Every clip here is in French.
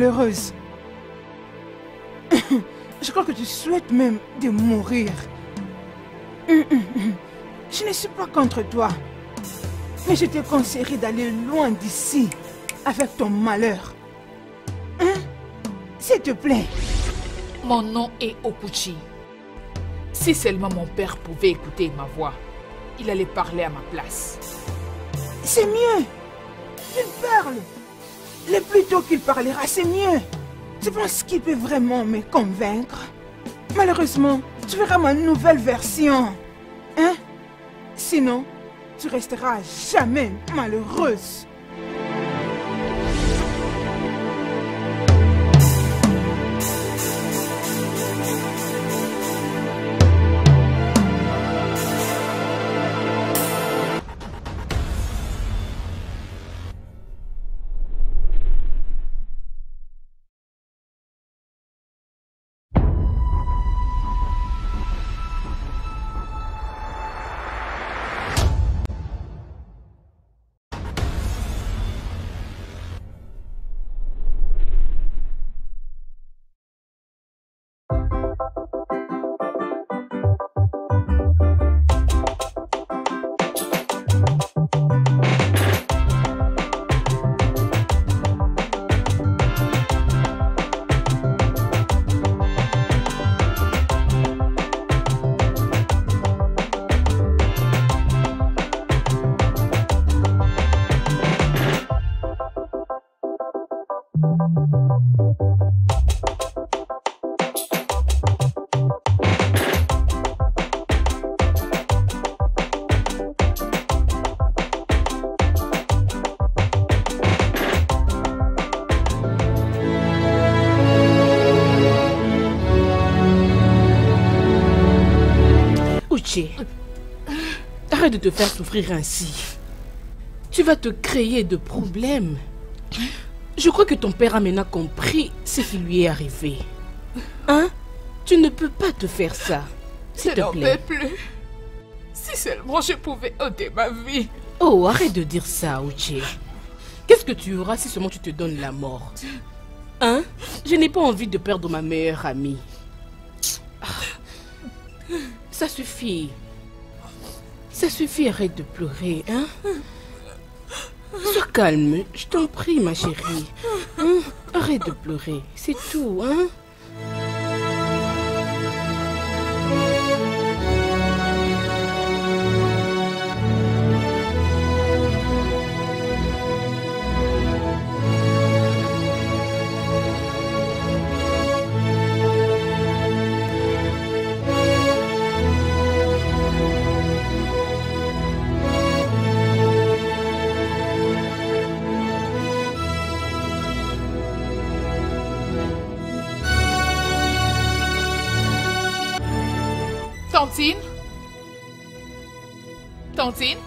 malheureuse. Je crois que tu souhaites même de mourir. Je ne suis pas contre toi. Mais je te conseillerais d'aller loin d'ici avec ton malheur. Hein? S'il te plaît. Mon nom est Okuchi. Si seulement mon père pouvait écouter ma voix, il allait parler à ma place. C'est mieux. Il parle. Le plus tôt qu'il parlera, c'est mieux. Tu penses qu'il peut vraiment me convaincre? Malheureusement, tu verras ma nouvelle version. Hein? Sinon, tu resteras jamais malheureuse. Arrête de te faire souffrir ainsi. Tu vas te créer de problèmes. Je crois que ton père a maintenant compris ce qui lui est arrivé. Hein? Tu ne peux pas te faire ça. S'il te plaît. Je n'en peux plus. Si seulement je pouvais ôter ma vie. Oh, arrête de dire ça, Uche. Qu'est-ce que tu auras si seulement tu te donnes la mort? Hein? Je n'ai pas envie de perdre ma meilleure amie. Ça suffit. Ça suffit, arrête de pleurer, hein? Sois calme, je t'en prie, ma chérie. Hein? Arrête de pleurer, c'est tout, hein? Tantine? Tantine?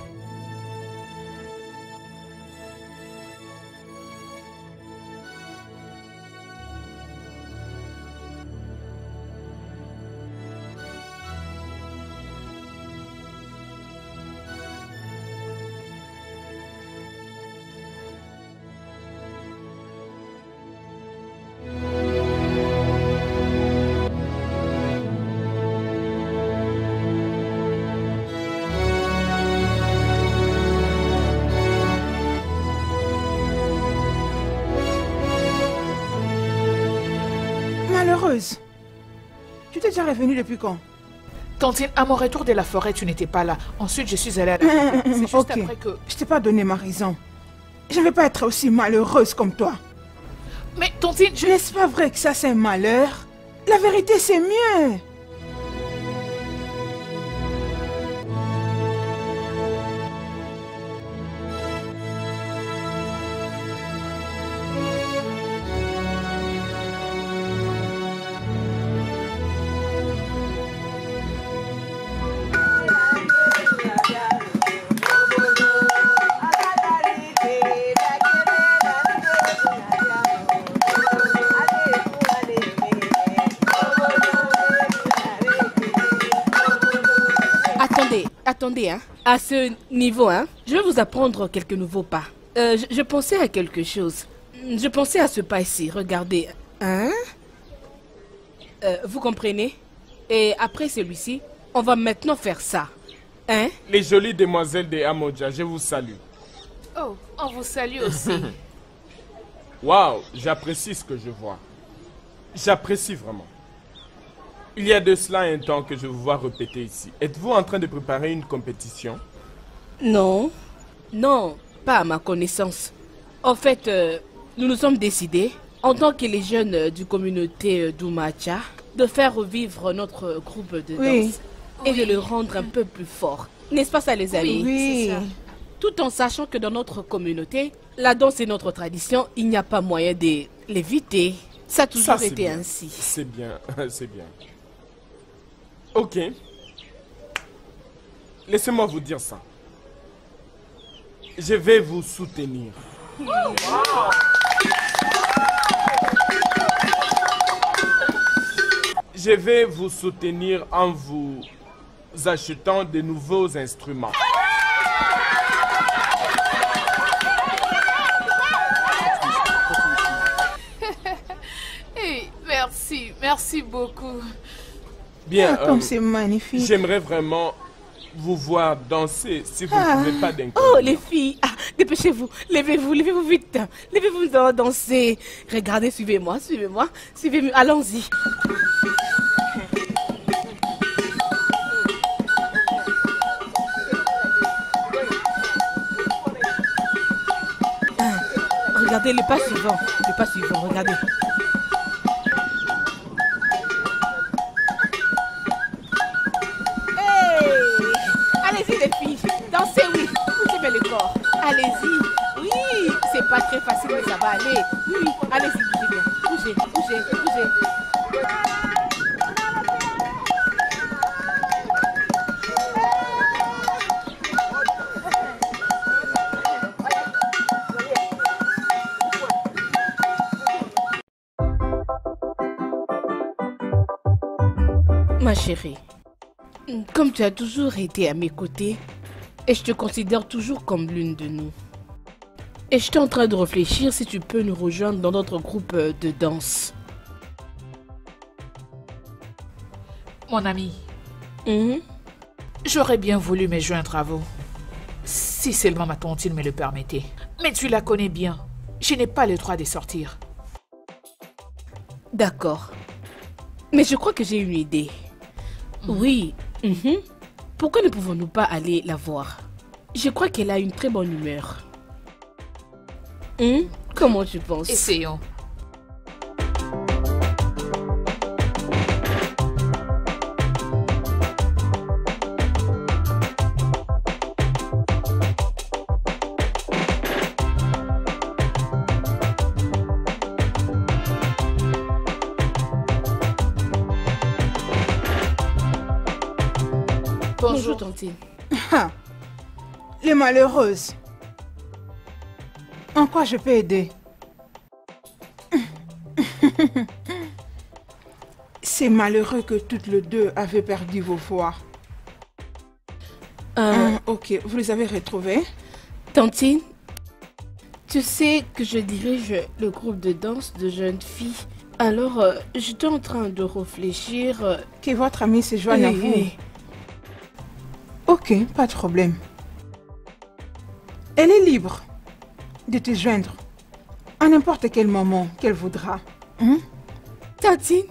Malheureuse. Tu t'es déjà revenue depuis quand? Tantine, à mon retour de la forêt, tu n'étais pas là. Ensuite, je suis allée à la... C'est juste ok, après que... je t'ai pas donné ma raison. Je ne vais pas être aussi malheureuse comme toi. Mais Tantine, N'est-ce pas vrai que ça c'est un malheur? La vérité c'est mieux. Attendez, hein. À ce niveau, hein, je vais vous apprendre quelques nouveaux pas. Je pensais à quelque chose. Je pensais à ce pas ici, regardez. Hein? Vous comprenez? Et après celui-ci, on va maintenant faire ça. Hein? Les jolies demoiselles de Amodja, je vous salue. Oh, on vous salue aussi. Waouh, j'apprécie ce que je vois. J'apprécie vraiment. Il y a de cela un temps que je vous vois répéter ici. Êtes-vous en train de préparer une compétition? Non. Non, pas à ma connaissance. En fait, nous nous sommes décidés, en tant que les jeunes du communauté d'Oumacha, de faire revivre notre groupe de danse et de le rendre un peu plus fort. N'est-ce pas ça, les amis? Oui. C'est ça. Tout en sachant que dans notre communauté, la danse est notre tradition, il n'y a pas moyen de l'éviter. Ça a toujours c'est été bien. ainsi. C'est bien, c'est bien. Ok. Laissez-moi vous dire ça. Je vais vous soutenir. Je vais vous soutenir en vous achetant de nouveaux instruments. Hey, merci beaucoup. Bien, Comme c'est magnifique. j'aimerais vraiment vous voir danser si vous ne pouvez pas d'un Oh, les filles, dépêchez-vous, levez-vous vite, levez-vous danser. Regardez, suivez-moi, suivez-moi, allons-y. Regardez le pas suivant, regardez. Hey! Allez-y les filles, dansez, oui, bougez bien le corps. Allez-y, oui, c'est pas très facile mais ça va aller. Oui, allez-y, bougez bien, bougez. Ma chérie, comme tu as toujours été à mes côtés, et je te considère toujours comme l'une de nous. Et je suis en train de réfléchir si tu peux nous rejoindre dans notre groupe de danse. Mon ami, Mhm. j'aurais bien voulu me joindre à vous. Si seulement ma tontine me le permettait. Mais tu la connais bien. Je n'ai pas le droit de sortir. D'accord. Mais je crois que j'ai une idée. Oui. Mhm. Pourquoi ne pouvons-nous pas aller la voir? Je crois qu'elle a une très bonne humeur. Comment tu penses? Essayons. Bonjour, Tantine. Ah, les malheureuses. En quoi je peux aider? C'est malheureux que toutes les deux avez perdu vos voix. Ok, vous les avez retrouvées? Tantine, tu sais que je dirige le groupe de danse de jeunes filles. Alors, j'étais en train de réfléchir. Que votre amie se joigne à vous. Oui. Ok, pas de problème. Elle est libre de te joindre à n'importe quel moment qu'elle voudra. Tantine,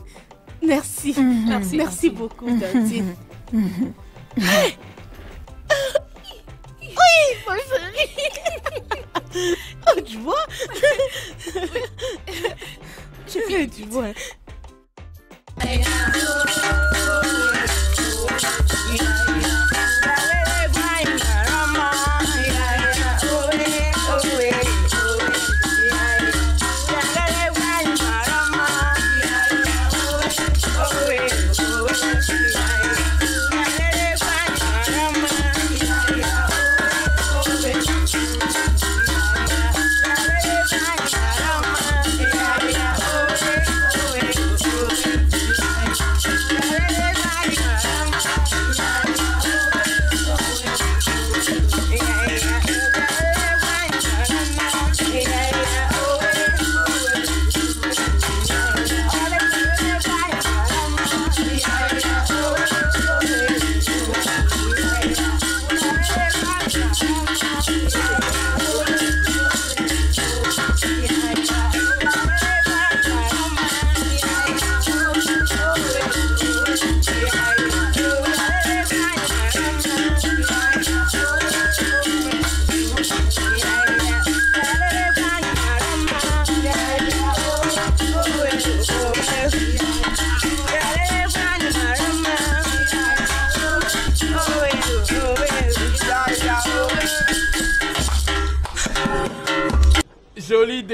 merci. Merci, Merci Tantine. beaucoup, Tantine. Oui, ma chérie. Oh, tu vois? Tu vois.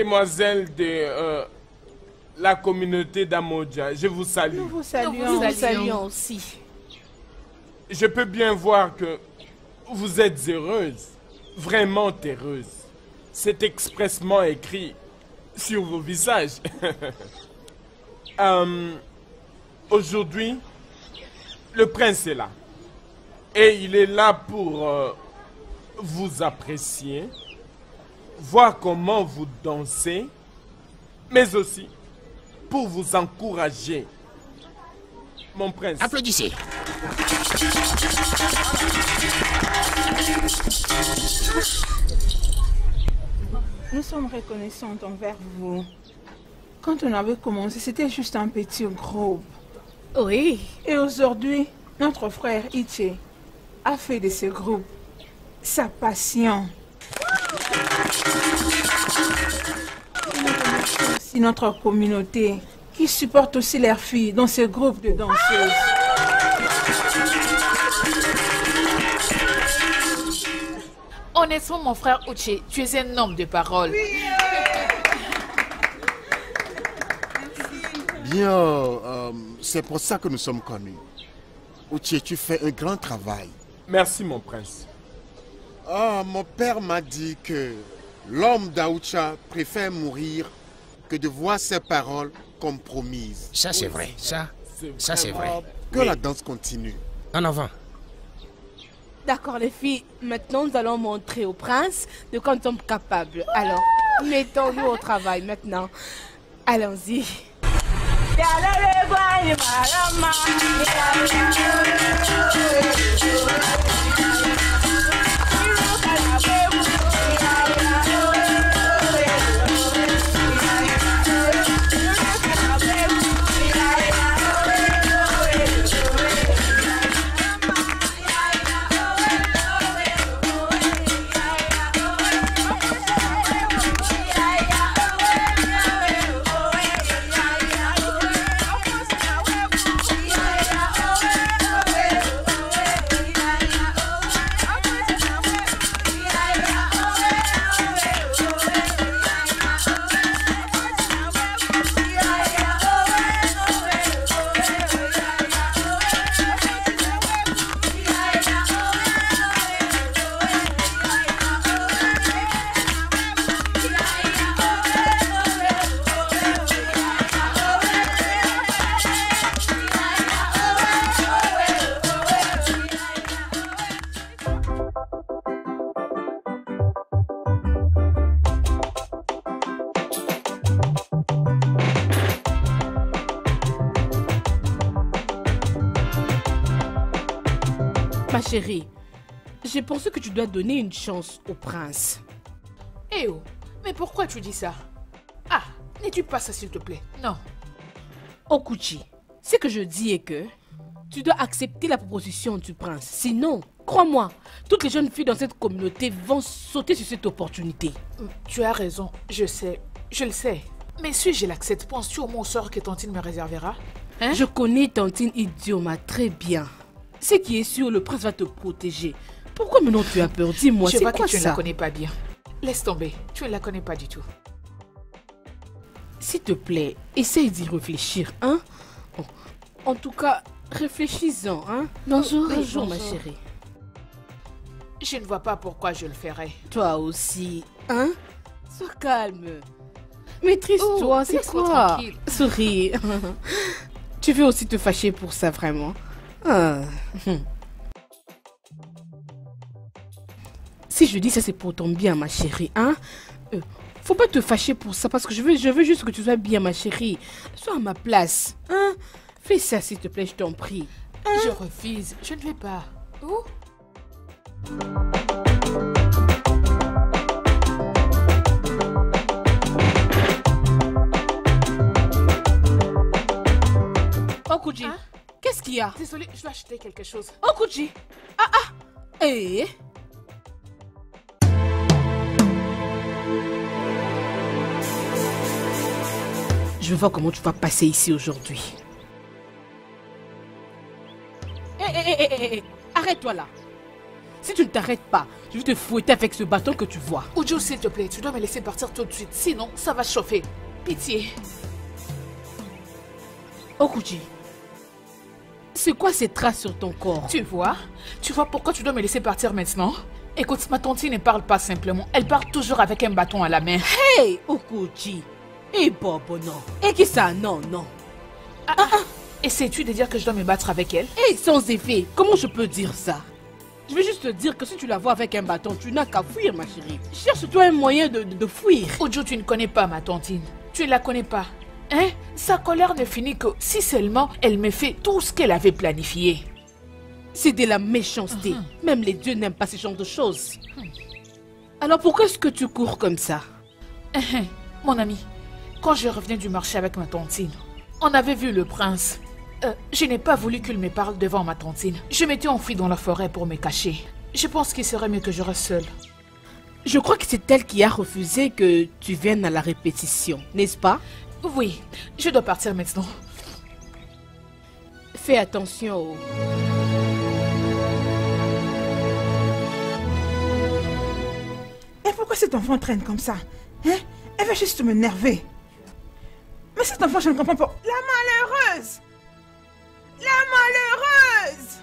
Mesdemoiselles de la communauté d'Amodja, je vous salue. Nous vous Nous saluons. vous saluons aussi. Je peux bien voir que vous êtes heureuse, vraiment heureuse. C'est expressement écrit sur vos visages. Aujourd'hui, le prince est là. Et il est là pour vous apprécier, voir comment vous dansez, mais aussi pour vous encourager. Mon prince. Applaudissez. Nous sommes reconnaissantes envers vous. Quand on avait commencé, c'était juste un petit groupe. Oui. Et aujourd'hui, notre frère Iche a fait de ce groupe sa passion. Nous remercions aussi notre communauté qui supporte aussi leurs filles dans ce groupe de danseuses. Honnêtement, mon frère Uche, tu es un homme de parole. Bien, c'est pour ça que nous sommes connus. Uche, tu fais un grand travail. Merci, mon prince. Ah, mon père m'a dit que l'homme d'Aoucha préfère mourir que de voir ses paroles compromises. Ça, c'est vrai. Ça, c'est vrai. Que la danse continue. En avant. D'accord, les filles. Maintenant, nous allons montrer au prince de quoi nous sommes capables. Alors, mettons-nous au travail maintenant. Allons-y. Ma chérie, j'ai pensé que tu dois donner une chance au prince. Eh oh, mais pourquoi tu dis ça? Ah, n'es-tu pas ça s'il te plaît? Non. Okuchi, ce que je dis est que tu dois accepter la proposition du prince. Sinon, crois-moi, toutes les jeunes filles dans cette communauté vont sauter sur cette opportunité. Tu as raison, je sais, je le sais. Mais si je l'accepte, penses-tu au mon sort que Tantine me réservera? Hein? Je connais Tantine Idioma très bien. Ce qui est sûr, le prince va te protéger. Pourquoi maintenant tu as peur? Dis-moi, c'est Je vois quoi que tu ne ça? la connais pas bien. Laisse tomber, tu ne la connais pas du tout. S'il te plaît, essaye d'y réfléchir, hein? Bon, en tout cas, réfléchis-en, hein? Bonjour, bonjour. ma chérie. Je ne vois pas pourquoi je le ferais. Toi aussi, hein? Sois calme. Maîtrise-toi, Oh, c'est laisse-moi quoi? tranquille. Souris. Tu veux aussi te fâcher pour ça, vraiment? Ah. Si je dis ça, c'est pour ton bien, ma chérie, hein? Faut pas te fâcher pour ça, parce que je veux juste que tu sois bien, ma chérie. Sois à ma place, hein? Fais ça, s'il te plaît, je t'en prie. Je refuse, je ne vais pas. Où? Okuchi, Hein? qu'est-ce qu'il y a? Désolée, je dois acheter quelque chose. Okuchi! Eh? Je veux voir comment tu vas passer ici aujourd'hui. Arrête-toi là. Si tu ne t'arrêtes pas, je vais te fouetter avec ce bâton que tu vois. Uju, s'il te plaît, tu dois me laisser partir tout de suite. Sinon, ça va chauffer. Pitié. Okuchi, c'est quoi ces traces sur ton corps? Tu vois pourquoi tu dois me laisser partir maintenant? Écoute, ma tante ne parle pas simplement. Elle parle toujours avec un bâton à la main. Hey, Okuchi. Eh, Bobo, non. Et qui ça? Non, non. Essaies-tu de dire que je dois me battre avec elle? Eh, sans effet, comment je peux dire ça? Je vais juste te dire que si tu la vois avec un bâton, tu n'as qu'à fuir, ma chérie. Cherche-toi un moyen de fuir. Uju, tu ne connais pas ma tantine. Tu ne la connais pas. Hein? Sa colère ne finit que si seulement elle me fait tout ce qu'elle avait planifié. C'est de la méchanceté. Même les dieux n'aiment pas ce genre de choses. Alors pourquoi est-ce que tu cours comme ça? Mon ami, quand je revenais du marché avec ma tantine, on avait vu le prince. Je n'ai pas voulu qu'il me parle devant ma tantine. Je m'étais enfuie dans la forêt pour me cacher. Je pense qu'il serait mieux que je reste seule. Je crois que c'est elle qui a refusé que tu viennes à la répétition, n'est-ce pas? Oui, je dois partir maintenant. Fais attention au... Et pourquoi cet enfant traîne comme ça? Hein? Elle va juste m'énerver. Mais cet enfant, je ne comprends pas. La malheureuse! La malheureuse!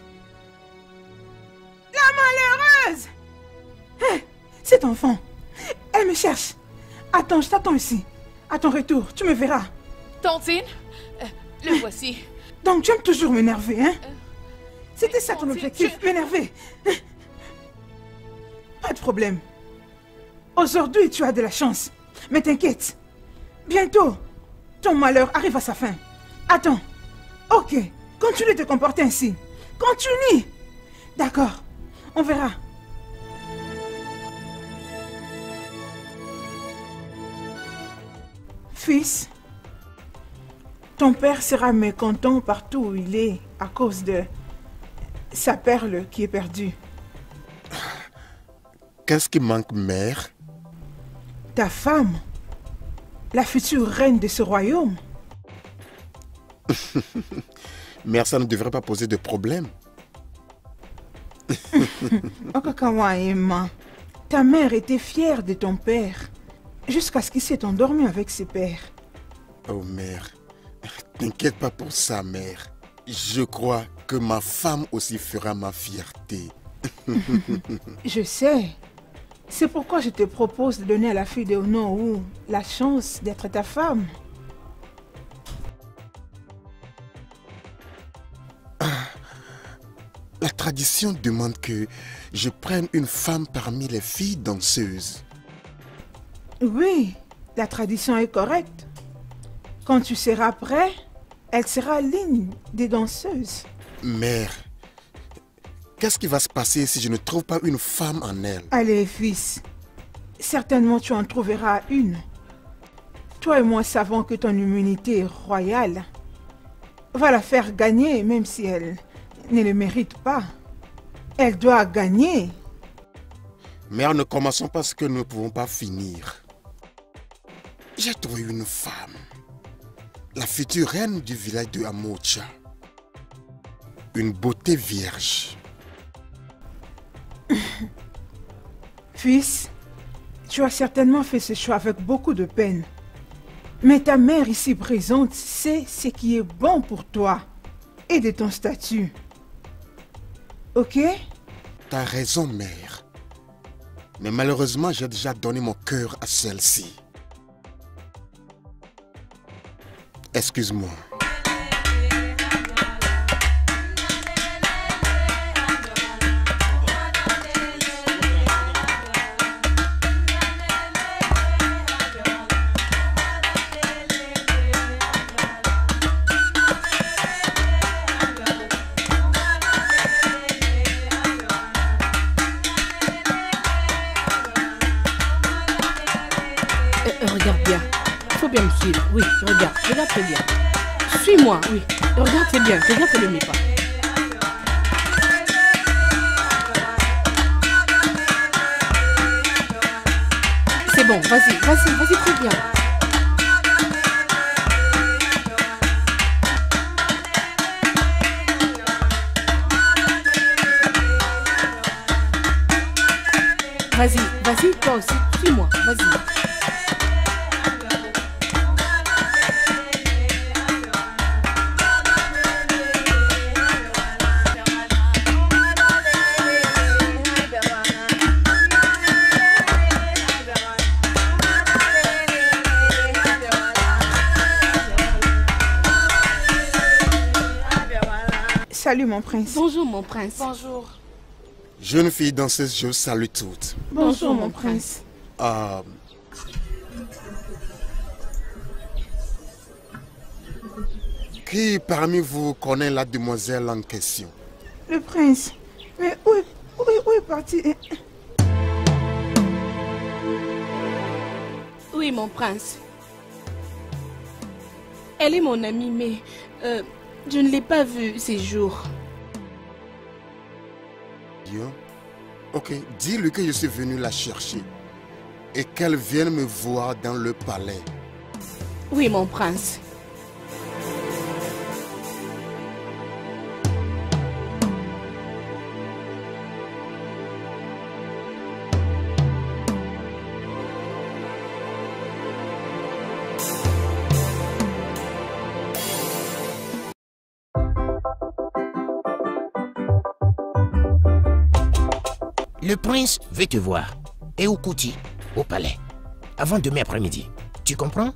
La malheureuse! Hein? Cet enfant, elle me cherche. Attends, je t'attends ici. À ton retour, tu me verras. Tantine, le voici. Donc tu aimes toujours m'énerver, hein? C'était ça ton Tantine, objectif, m'énerver. Pas de problème. Aujourd'hui, tu as de la chance. Mais t'inquiète. Bientôt, ton malheur arrive à sa fin. Attends. Ok, continue de te comporter ainsi. Continue. D'accord, on verra. Fils, ton père sera mécontent partout où il est à cause de sa perle qui est perdue. Qu'est-ce qui manque, mère? Ta femme, la future reine de ce royaume. Mère, ça ne devrait pas poser de problème. Okakawa Emma, ta mère était fière de ton père jusqu'à ce qu'il s'est endormi avec ses pères. Oh, mère, t'inquiète pas pour ça, mère. Je crois que ma femme aussi fera ma fierté. Je sais. C'est pourquoi je te propose de donner à la fille de Onowu la chance d'être ta femme. La tradition demande que je prenne une femme parmi les filles danseuses. Oui, la tradition est correcte. Quand tu seras prêt, elle sera l'une des danseuses. Mère, qu'est-ce qui va se passer si je ne trouve pas une femme en elle? Allez, fils. Certainement tu en trouveras une. Toi et moi savons que ton immunité royale va la faire gagner même si elle ne le mérite pas. Elle doit gagner. Mère, ne commençons pas ce que nous ne pouvons pas finir. J'ai trouvé une femme. La future reine du village de Amocha. Une beauté vierge. Fils, tu as certainement fait ce choix avec beaucoup de peine. Mais ta mère ici présente sait ce qui est bon pour toi et de ton statut. Ok? T'as raison, mère. Mais malheureusement, j'ai déjà donné mon cœur à celle-ci. Excuse-moi. Regarde bien. Il faut bien me suivre. Oui, regarde très bien. Suis-moi, oui. Regarde, c'est bien. Regarde, c'est le mes pas. C'est bon, vas-y, très bien. Vas-y, vas-y, toi aussi, suis-moi, vas-y. Salut mon prince. Bonjour mon prince. Bonjour. Jeune fille danseuse, je vous salue toutes. Bonjour mon prince. Qui parmi vous connaît la demoiselle en question? Le prince. Mais où est parti? Oui mon prince. Elle est mon amie mais je ne l'ai pas vue ces jours. Bien. Ok, dis-lui que je suis venu la chercher et qu'elle vienne me voir dans le palais. Oui mon prince. Le prince veut te voir. Et au Kouti, au palais. Avant demain après-midi. Tu comprends?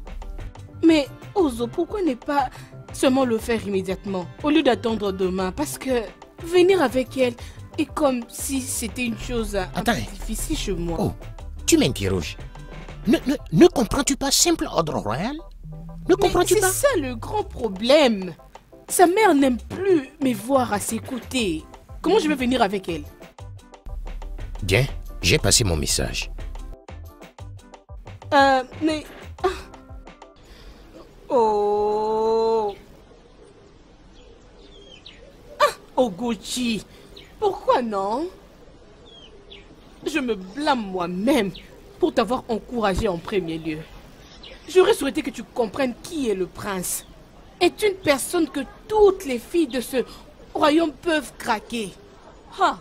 Mais Ozo, pourquoi ne pas seulement le faire immédiatement au lieu d'attendre demain? Parce que venir avec elle est comme si c'était une chose un peu difficile chez moi. Oh, tu m'interroges. Ne comprends-tu pas simple ordre royal? Ne comprends-tu pas? C'est ça le grand problème. Sa mère n'aime plus me voir à ses côtés. Comment je vais venir avec elle? Bien, j'ai passé mon message. Mais... Oh... Oguchi, pourquoi non? Je me blâme moi-même pour t'avoir encouragé en premier lieu. J'aurais souhaité que tu comprennes qui est le prince. Est une personne que toutes les filles de ce royaume peuvent craquer. Ah.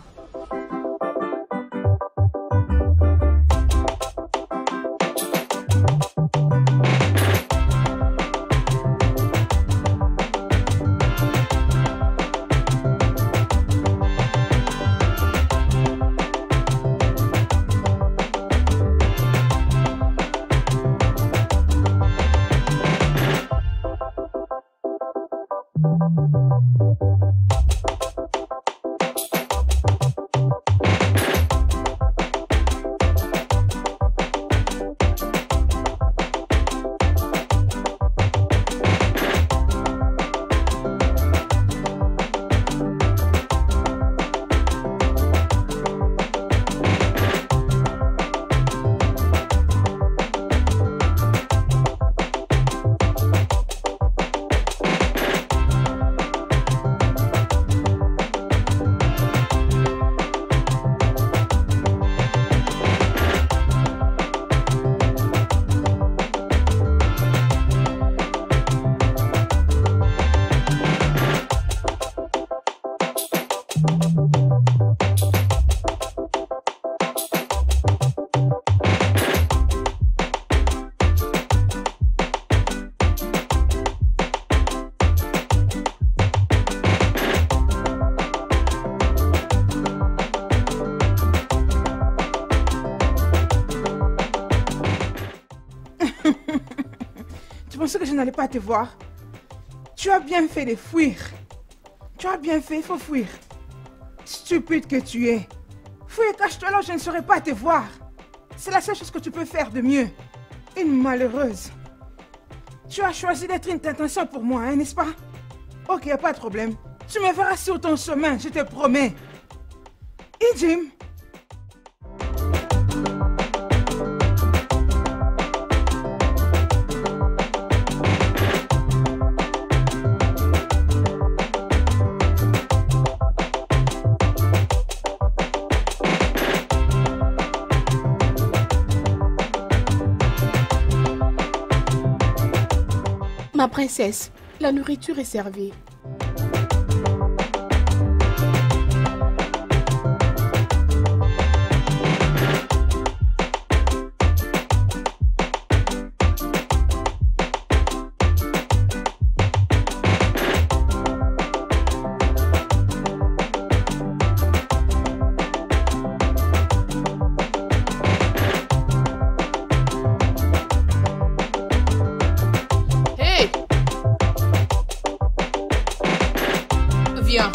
pensais que je n'allais pas te voir. Tu as bien fait de fuir. Tu as bien fait, il faut fuir. Stupide que tu es. Fuis et cache-toi là, je ne saurais pas te voir. C'est la seule chose que tu peux faire de mieux. Une malheureuse. Tu as choisi d'être une tentation pour moi, hein, n'est-ce pas? Ok, y a pas de problème. Tu me verras sur ton chemin, je te promets. Et Jim? Ma princesse, la nourriture est servie. Viens.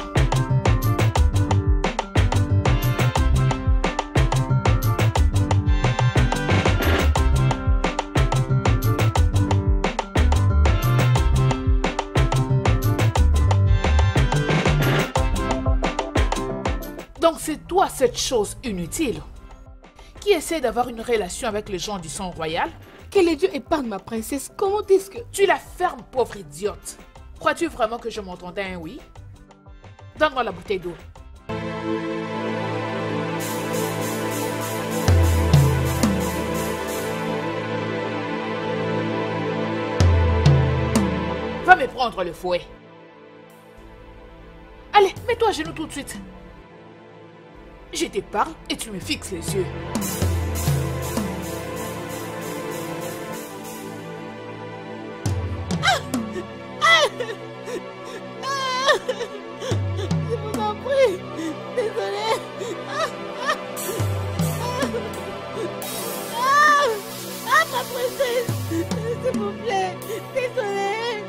Donc c'est toi cette chose inutile qui essaie d'avoir une relation avec les gens du sang royal? Que les dieux épargnent ma princesse. Comment est-ce que... Tu la fermes, pauvre idiote. Crois-tu vraiment que je m'entendais un oui? Donne-moi la bouteille d'eau. Va me prendre le fouet. Allez, mets-toi à genoux tout de suite. Je te parle et tu me fixes les yeux. Je vous en prie. Désolée. Ma princesse. S'il vous plaît. Désolée.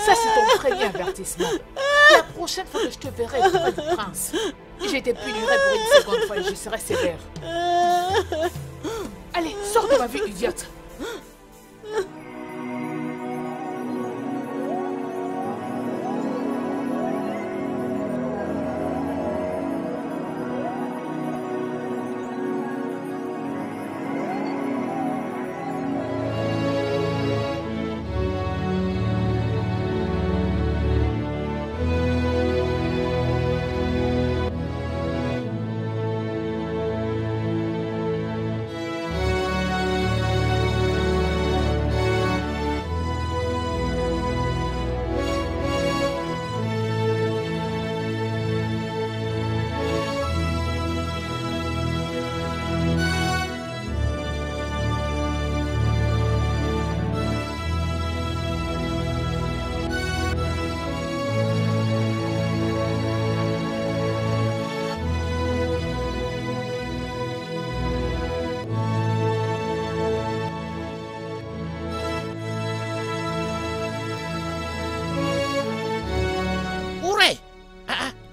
Ça, c'est ton premier avertissement. La prochaine fois que je te verrai auprès du prince, je te punirai pour une seconde fois et je serai sévère. Allez, sors de ma vie, idiote.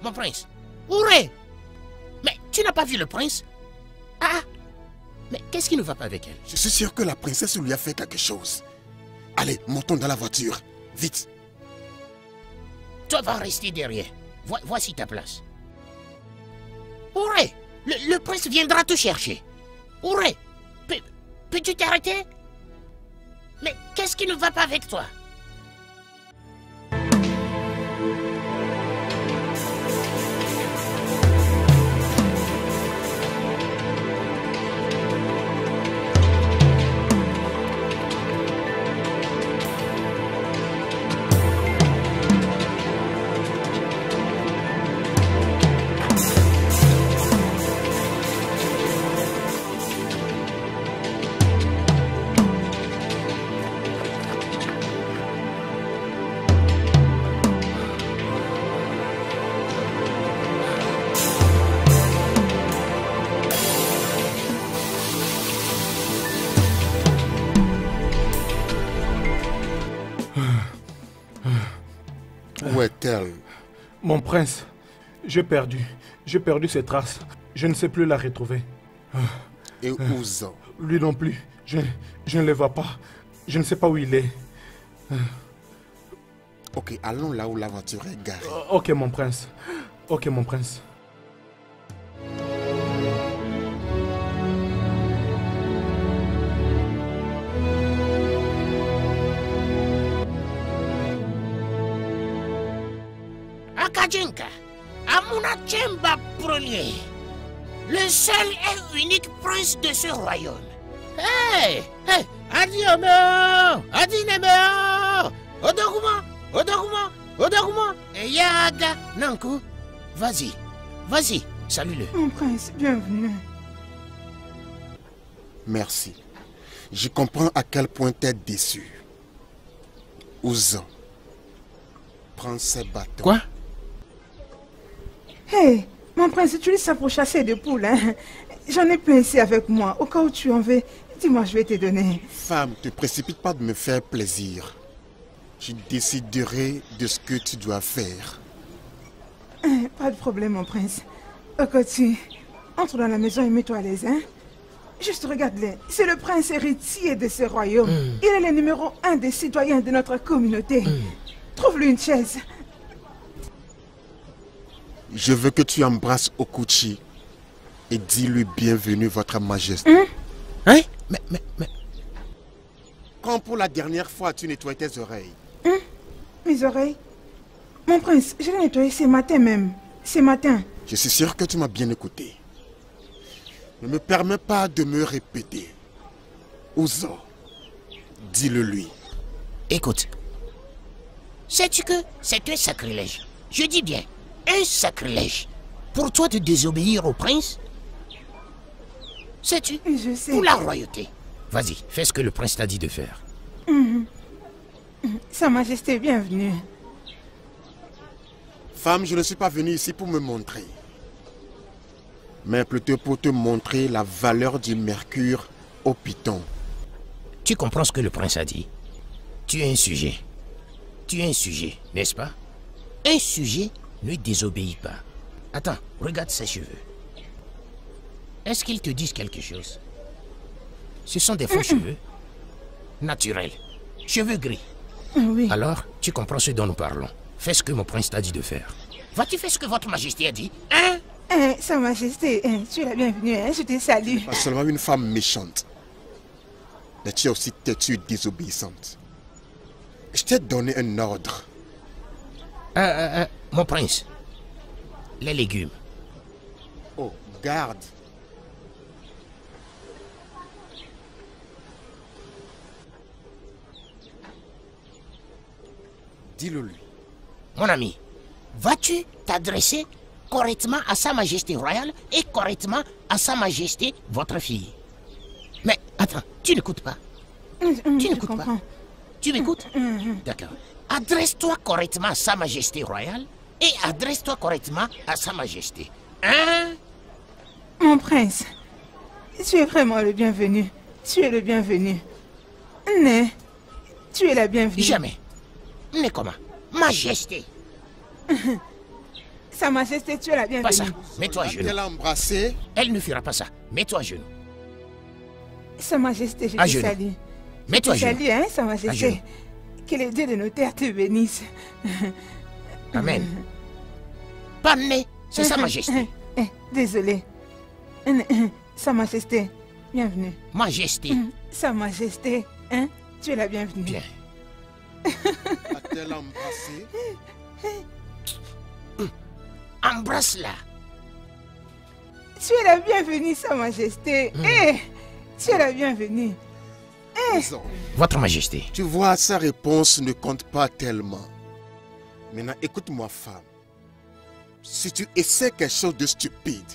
Mon prince. Ouré! Mais tu n'as pas vu le prince? Ah! Mais qu'est-ce qui ne va pas avec elle? Je suis sûr que la princesse lui a fait quelque chose. Allez, montons dans la voiture. Vite. Toi vas rester derrière. Voici ta place. Ouré! Le prince viendra te chercher. Ouré! Peux-tu t'arrêter? Mais qu'est-ce qui ne va pas avec toi? Où est-elle? Mon prince, j'ai perdu ses traces. Je ne sais plus la retrouver. Et Ouzo? Lui non plus. Je ne le vois pas. Je ne sais pas où il est. Ok, allons là où la voiture est garée. Ok, mon prince. Ok, mon prince. Akajinka, Amuna Chemba Ier, le seul et unique prince de ce royaume. Hey! Hey! Adiomeo! Adinemeo! Odoguma! Yaga! Nanku! Vas-y, salue-le. Mon prince, bienvenue. Merci. Je comprends à quel point t'es déçu. Ouzo, prends ces bâtons. Quoi? Hé, mon prince, utilise ça pour chasser des poules, hein? J'en ai plein ici avec moi. Au cas où tu en veux, dis-moi, je vais te donner. Femme, te précipite pas de me faire plaisir. Je déciderai de ce que tu dois faire. Pas de problème, mon prince. Okoti, entre dans la maison et mets-toi à l'aise, hein? Juste regarde-les. C'est le prince héritier de ce royaume. Il est le numéro 1 des citoyens de notre communauté. Trouve-lui une chaise. Je veux que tu embrasses Okuchi et dis-lui bienvenue, votre majesté. Hein? Mais... Quand pour la dernière fois tu nettoies tes oreilles? Mes oreilles? Mon prince, je l'ai nettoyé ce matin même. Ce matin. Je suis sûr que tu m'as bien écouté. Ne me permets pas de me répéter. Ouzo, dis-le lui. Écoute, sais-tu que c'est un sacrilège? Je dis bien, un sacrilège. Pour toi de désobéir au prince? Sais-tu? Je sais. Pour la royauté. Vas-y, fais ce que le prince t'a dit de faire. Sa Majesté, bienvenue. Femme, je ne suis pas venu ici pour me montrer, mais plutôt pour te montrer la valeur du mercure au python. Tu comprends ce que le prince a dit? Tu es un sujet. Tu es un sujet, n'est-ce pas? Un sujet ne désobéit pas. Attends, regarde ses cheveux. Est-ce qu'ils te disent quelque chose? Ce sont des faux cheveux. Naturels. Cheveux gris. Oui. Alors, tu comprends ce dont nous parlons. Fais ce que mon prince t'a dit de faire. Vas-tu faire ce que votre majesté a dit? Hein? Sa Majesté, tu es la bienvenue, hein? Je te salue. Pas seulement une femme méchante, mais tu es aussi têtue et désobéissante. Je t'ai donné un ordre. Mon prince, les légumes. Oh, garde. Dis-le lui. Mon ami, vas-tu t'adresser correctement à Sa Majesté royale et correctement à Sa Majesté votre fille? Mais attends, tu n'écoutes pas. Tu n'écoutes pas. Tu m'écoutes? D'accord. Adresse-toi correctement à Sa Majesté royale et adresse-toi correctement à Sa Majesté. Hein? Mon prince, tu es vraiment le bienvenu. Tu es le bienvenu. Né, tu es la bienvenue. Jamais. Mais comment? Majesté. Sa Majesté, tu es la Pas ça. bienvenue. Mets-toi à genoux. Elle a embrassé. Elle ne fera pas ça. Mets-toi à genoux. Sa Majesté, je À te genoux. salue. Mets-toi à Je te genoux. salue, hein, Sa À Majesté. genoux. Que les dieux de nos terres te bénissent. Amen. Pas né, c'est Sa Majesté. Désolé. Sa Majesté, bienvenue. Majesté. Sa Majesté, hein, tu es la bienvenue. Bien. A-t-elle embrassé? Embrasse-la. Tu es la bienvenue, Sa Majesté. Tu es la bienvenue. Ouzo, Votre Majesté. tu vois, sa réponse ne compte pas tellement. Maintenant, écoute-moi, femme. Si tu essaies quelque chose de stupide,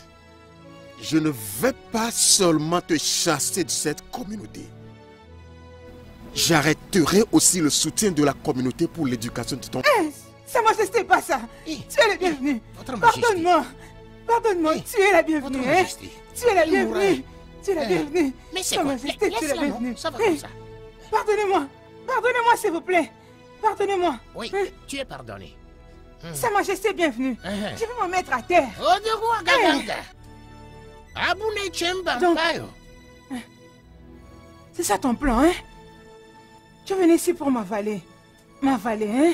je ne vais pas seulement te chasser de cette communauté. J'arrêterai aussi le soutien de la communauté pour l'éducation de ton... Sa Majesté, pas ça. Eh, Tu es la bienvenue. Votre Majesté. Pardonne-moi. Pardonne-moi, Eh, tu es la Votre bienvenue. Hein? Majesté. Tu es la Il mourra. bienvenue. Tu es la Eh, bienvenue. Mais c'est Sa quoi? Majesté, tu es la Laisse-la, non? bienvenue. Ça va Eh, comme ça. Pardonnez-moi. Pardonnez-moi, s'il vous plaît. Pardonnez-moi. Oui, tu es pardonné. Sa Majesté, bienvenue. Uh-huh. Je vais me mettre à terre. Oh, de quoi, Gaganga? Abune Chemba Donc- Mpayo. C'est ça ton plan, hein? Tu es venu ici pour m'avaler. M'avaler, hein?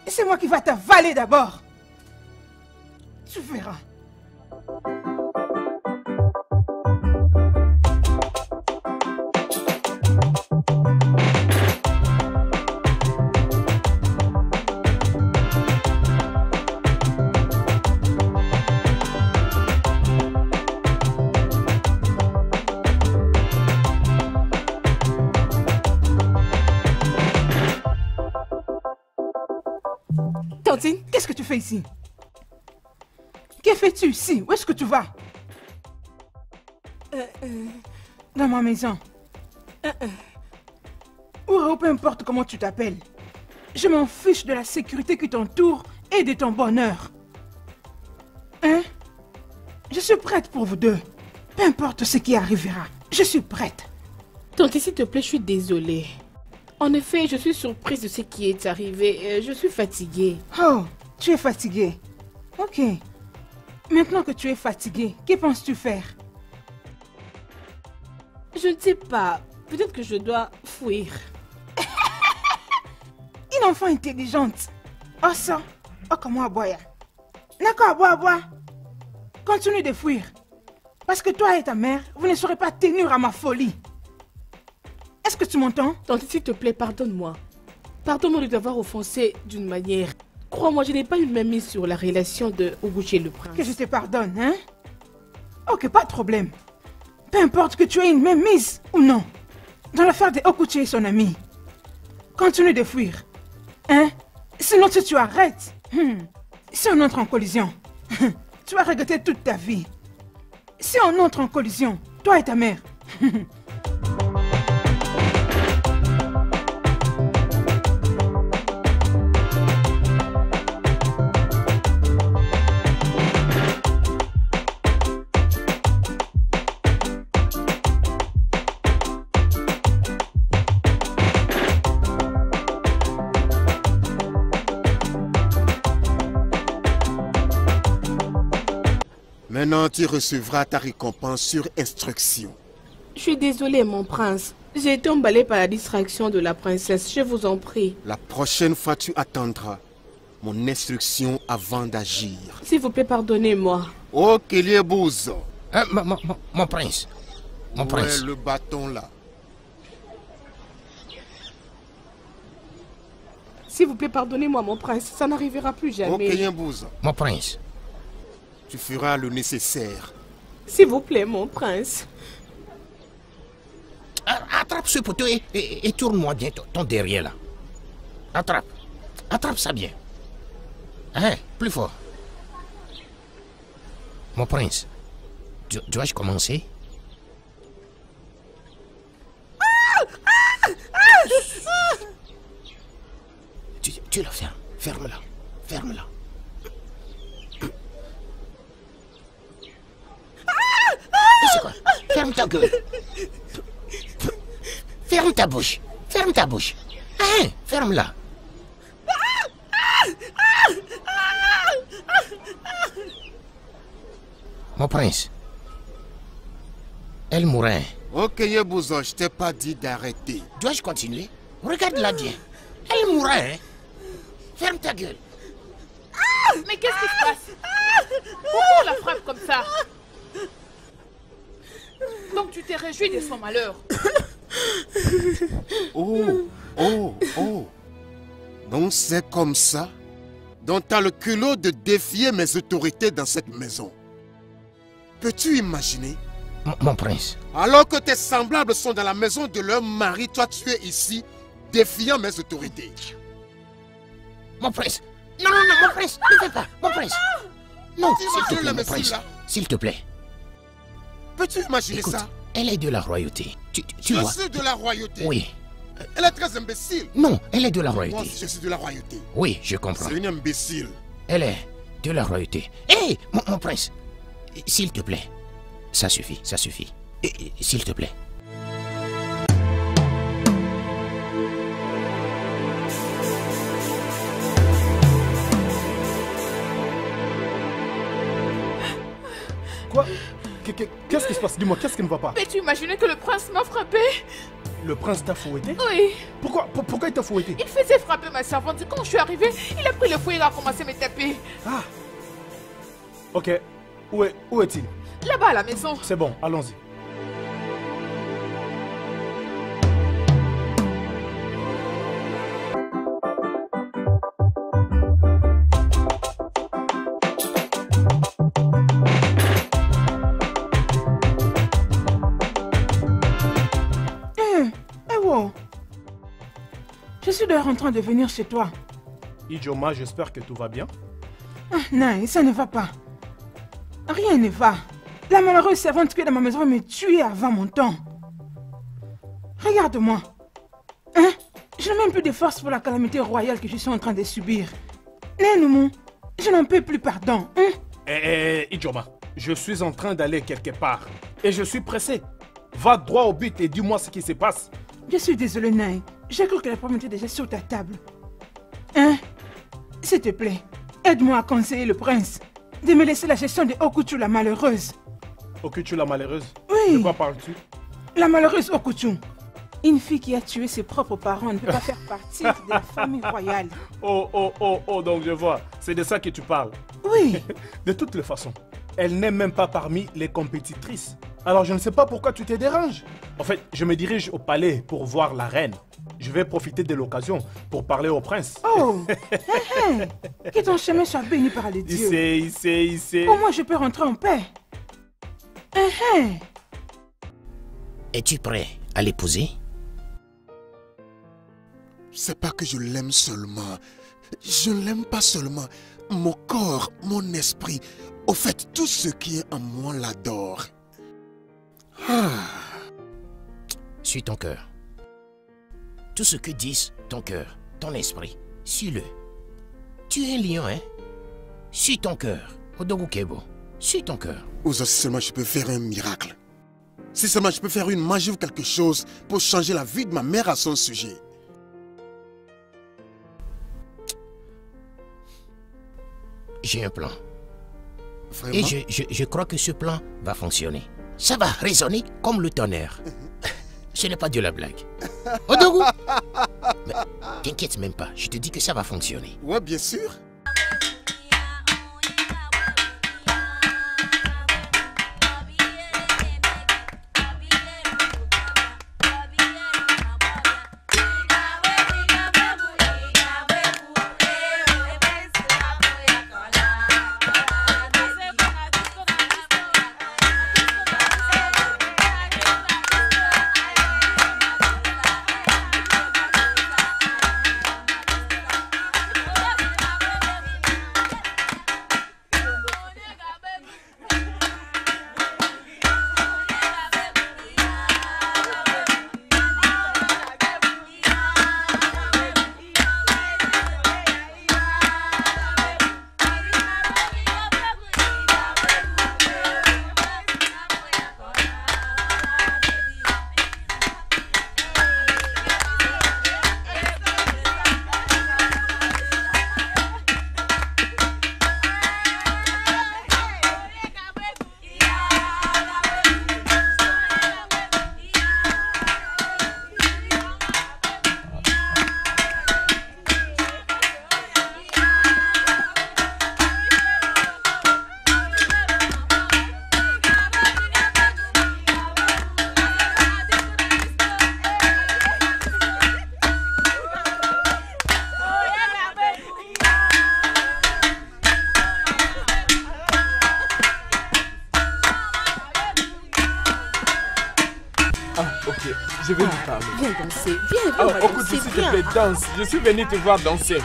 Et c'est moi qui va t'avaler d'abord. Tu verras. Tantine, qu'est-ce que tu fais ici? Que fais-tu ici? Où est-ce que tu vas? Dans ma maison. Ou peu importe comment tu t'appelles. Je m'en fiche de la sécurité qui t'entoure et de ton bonheur. Hein? Je suis prête pour vous deux. Peu importe ce qui arrivera, je suis prête. Tante, s'il te plaît, je suis désolée. En effet, je suis surprise de ce qui est arrivé. Je suis fatiguée. Oh, tu es fatigué. Ok. Maintenant que tu es fatigué, que penses-tu faire? Je ne sais pas. Peut-être que je dois fuir. Une enfant intelligente. Oh ça. Oh comment aboya. D'accord, bois. Continue de fuir. Parce que toi et ta mère, vous ne saurez pas tenir à ma folie. Est-ce que tu m'entends? Tante, s'il te plaît, pardonne-moi. Pardonne-moi de t'avoir offensé d'une manière. Crois-moi, je n'ai pas une même mise sur la relation de Oguchi et le prince. Que je te pardonne, hein? Ok, pas de problème. Peu importe que tu aies une même mise ou non. Dans l'affaire de Okuchi et son ami. Continue de fuir. Hein? Sinon, si tu arrêtes, si on entre en collision, tu vas regretter toute ta vie. Si on entre en collision, toi et ta mère. Maintenant, tu recevras ta récompense sur instruction. Je suis désolée, mon prince. J'ai été emballée par la distraction de la princesse. Je vous en prie. La prochaine fois, tu attendras mon instruction avant d'agir. S'il vous plaît, pardonnez-moi. Oh, Keliebouzo. Mon prince. Mon prince. Ouais, le bâton là. S'il vous plaît, pardonnez-moi, mon prince. Ça n'arrivera plus Oh, jamais. Keliebouzo. Mon prince. Tu feras le nécessaire. S'il vous plaît, mon prince. Attrape ce poteau et tourne-moi bien ton derrière là. Attrape. Attrape ça bien. Hein, plus fort. Mon prince, dois-je commencer? Tu la fermes. Ferme-la. Ferme-la. C'est quoi? Ferme ta gueule. Ferme ta bouche. Ferme ta bouche. Hein, ferme-la. Mon prince. Elle mourrait. Ok, Keliebouzo, je t'ai pas dit d'arrêter. Dois-je continuer? Regarde-la bien. Elle mourrait, hein? Ferme ta gueule. Mais qu'est-ce qui se passe? Pourquoi on la frappe comme ça? Donc tu t'es réjoui de son malheur. Oh. Donc c'est comme ça dont tu as le culot de défier mes autorités dans cette maison. Peux-tu imaginer? Mon prince. Alors que tes semblables sont dans la maison de leur mari, toi tu es ici, défiant mes autorités. Mon prince. Non, mon prince. Ne fais pas. Mon prince. Non, s'il te plaît, mon prince. S'il te plaît. Peux-tu imaginer Écoute, ça? elle est de la royauté. Tu Je vois? suis de la royauté. Oui. Elle est très imbécile. Non, elle est de la Moi royauté. aussi, je suis de la royauté. Oui, je comprends. C'est une imbécile. Elle est de la royauté. Hé, mon prince. S'il te plaît. Ça suffit, ça suffit. S'il te plaît. Quoi? Qu'est-ce qui se passe? Dis-moi, qu'est-ce qui ne va pas? Mais tu imaginais que le prince m'a frappé? Le prince t'a fouetté? Oui. Pourquoi il t'a fouetté? Il faisait frapper ma servante. Et quand je suis arrivée, il a pris le fouet et a commencé à me taper. Ah. Ok. Où est-il? Là-bas à la maison. C'est bon, allons-y. Je suis d'ailleurs en train de venir chez toi. Ijoma, j'espère que tout va bien. Ah, non, ça ne va pas. Rien ne va. La malheureuse servante qui est dans ma maison va me tuer avant mon temps. Regarde-moi. Hein? Je n'ai même plus de force pour la calamité royale que je suis en train de subir. Nénoumou, je n'en peux plus, pardon. Hein? Ijoma, je suis en train d'aller quelque part. Et je suis pressé. Va droit au but et dis-moi ce qui se passe. Je suis désolé, Naï. J'ai cru que la pomme était déjà sur ta table. Hein? S'il te plaît, aide-moi à conseiller le prince de me laisser la gestion de Okuchu la malheureuse. Okuchu la malheureuse? Oui. De quoi parles-tu? La malheureuse Okuchu. Une fille qui a tué ses propres parents ne peut pas faire partie de la famille royale. Oh, donc je vois. C'est de ça que tu parles. Oui. De toutes les façons, elle n'est même pas parmi les compétitrices. Alors je ne sais pas pourquoi tu te déranges. En fait, je me dirige au palais pour voir la reine. Je vais profiter de l'occasion pour parler au prince. Oh, que ton chemin soit béni par les dieux. Il sait. Au moins je peux rentrer en paix. Es-tu prêt à l'épouser? C'est pas que je l'aime seulement. Je ne l'aime pas seulement. Mon corps, mon esprit, au fait, tout ce qui est en moi l'adore. Suis ton cœur. Tout ce que disent ton cœur, ton esprit, suis-le. Tu es un lion, hein? Suis ton cœur. Odogu Kebo, suis ton cœur. Ou si seulement je peux faire un miracle. Si seulement je peux faire une magie ou quelque chose pour changer la vie de ma mère à son sujet. J'ai un plan. Vraiment? Et je crois que ce plan va fonctionner. Ça va résonner comme le tonnerre. Ce n'est pas de la blague. Odogu! Mais t'inquiète même pas, je te dis que ça va fonctionner. Ouais, bien sûr. Je vais lui parler. Viens danser, viens, on va Okuchu, danser, s'il te viens. plaît, danse. Je suis venu te voir danser.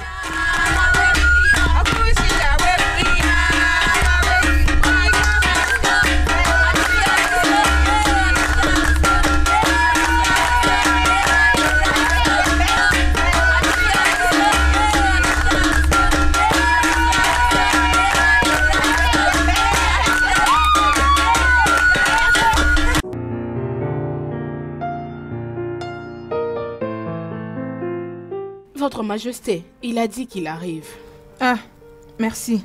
Votre Majesté, il a dit qu'il arrive. Ah, merci.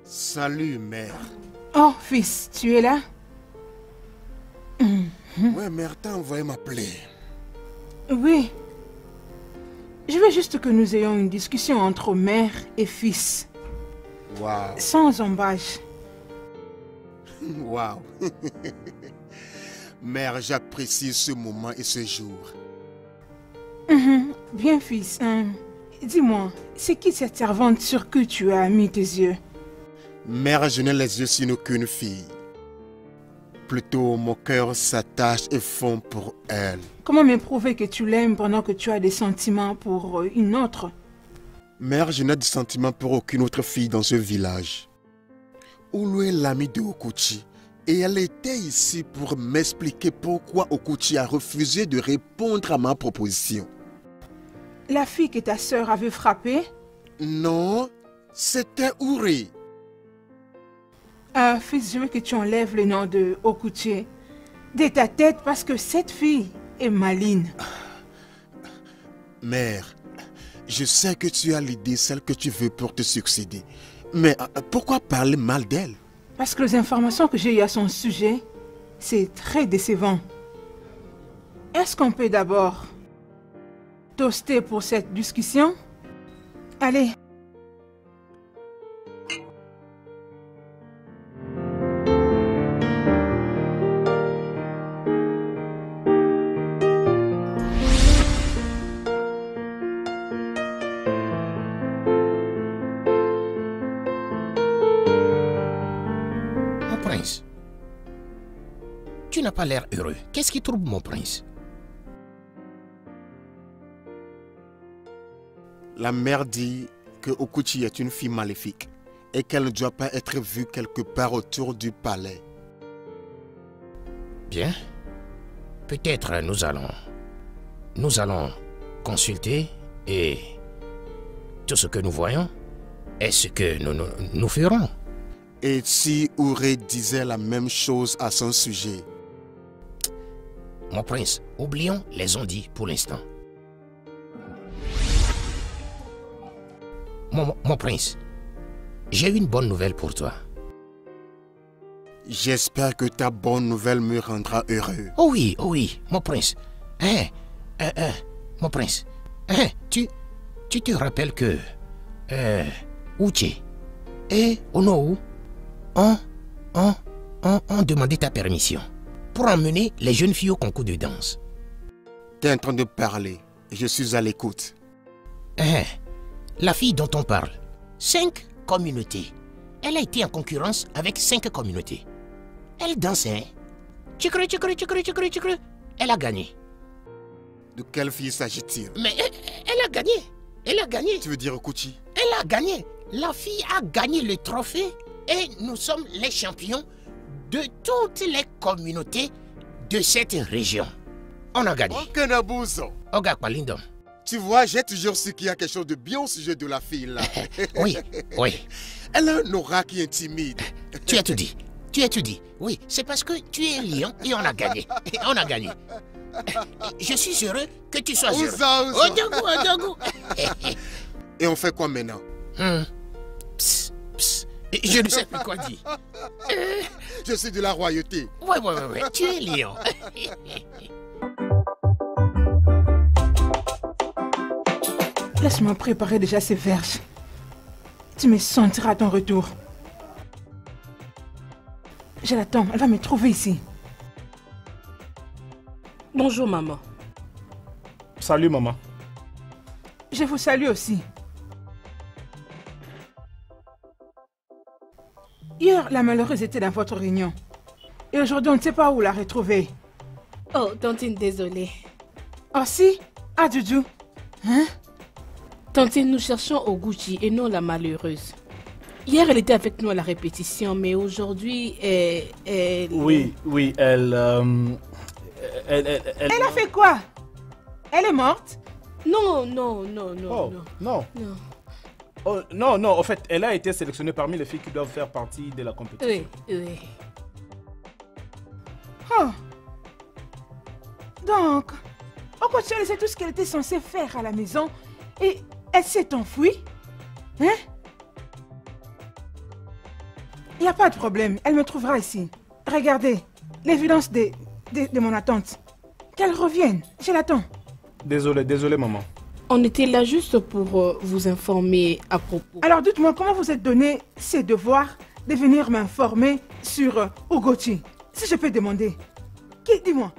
Salut, mère. Oh, fils, tu es là? Ouais, mère, t'as envoyé m'appeler. Oui. Je veux juste que nous ayons une discussion entre mère et fils. Waouh. Sans embâche. Waouh. Mère, j'apprécie ce moment et ce jour. Bien, fils. Dis-moi, c'est qui cette servante sur qui tu as mis tes yeux? Mère, je n'ai les yeux sur aucune fille. Plutôt, mon cœur s'attache et fond pour elle. Comment me prouver que tu l'aimes pendant que tu as des sentiments pour une autre? Mère, je n'ai de sentiments pour aucune autre fille dans ce village. Oulou est l'ami de Okuchi et elle était ici pour m'expliquer pourquoi Okuchi a refusé de répondre à ma proposition. La fille que ta sœur avait frappée? Non, c'était Uri. Fils, je veux que tu enlèves le nom de Okuchi de ta tête parce que cette fille est maligne. Mère, je sais que tu as l'idée, celle que tu veux pour te succéder. Mais pourquoi parler mal d'elle? Parce que les informations que j'ai eues à son sujet, c'est très décevant. Est-ce qu'on peut d'abord toaster pour cette discussion? Allez. Tu n'as pas l'air heureux. Qu'est-ce qui trouble mon prince? La mère dit que Okuchi est une fille maléfique et qu'elle ne doit pas être vue quelque part autour du palais. Bien. Peut-être nous allons consulter et tout ce que nous voyons est ce que nous ferons. Et si Uri disait la même chose à son sujet? Mon prince, oublions les on-dit pour l'instant. Mon prince, j'ai une bonne nouvelle pour toi. J'espère que ta bonne nouvelle me rendra heureux. Oh oui, mon prince. Mon prince, tu te rappelles que Uche et Onowu ont demandé ta permission pour emmener les jeunes filles au concours de danse. Tu es en train de parler. Je suis à l'écoute. La fille dont on parle, 5 communautés. Elle a été en concurrence avec 5 communautés. Elle dansait. Tchikru. Elle a gagné. De quelle fille s'agit-il? Mais elle a gagné. Elle a gagné. Tu veux dire Okuchi? Elle a gagné. La fille a gagné le trophée et nous sommes les champions de toutes les communautés de cette région. On a gagné. Oga Palindom. Tu vois, j'ai toujours su qu'il y a quelque chose de bien au sujet de la fille là. Oui. Elle a un aura qui intimide. Tu as tout dit. Oui, c'est parce que tu es lion et on a gagné. Je suis heureux que tu sois heureux. Odogu. Et on fait quoi maintenant? Psst. Je ne sais plus quoi dire. Je suis de la royauté. Ouais, tu es lion. Laisse-moi préparer déjà ces verges. Tu me sentiras à ton retour. Je l'attends, elle va me trouver ici. Bonjour maman. Salut maman. Je vous salue aussi. Hier, la malheureuse était dans votre réunion. Et aujourd'hui, on ne sait pas où la retrouver. Oh, Tantine, désolée. Oh si? Ah, Juju. Hein? Tantine, nous cherchons Oguchi et non la malheureuse. Hier, elle était avec nous à la répétition, mais aujourd'hui, elle... Oui, elle Elle a fait quoi? Elle est morte? Non. Oh, non, en fait, elle a été sélectionnée parmi les filles qui doivent faire partie de la compétition. Oui. Oh. Donc, Okochi, elle sait tout ce qu'elle était censée faire à la maison et elle s'est enfuie? Hein? Il n'y a pas de problème, elle me trouvera ici. Regardez, l'évidence de mon attente. Qu'elle revienne, je l'attends. Désolé, maman. On était là juste pour vous informer à propos. Alors dites-moi, comment vous êtes donné ces devoirs de venir m'informer sur Oguchi? Si je peux demander. Dis-moi.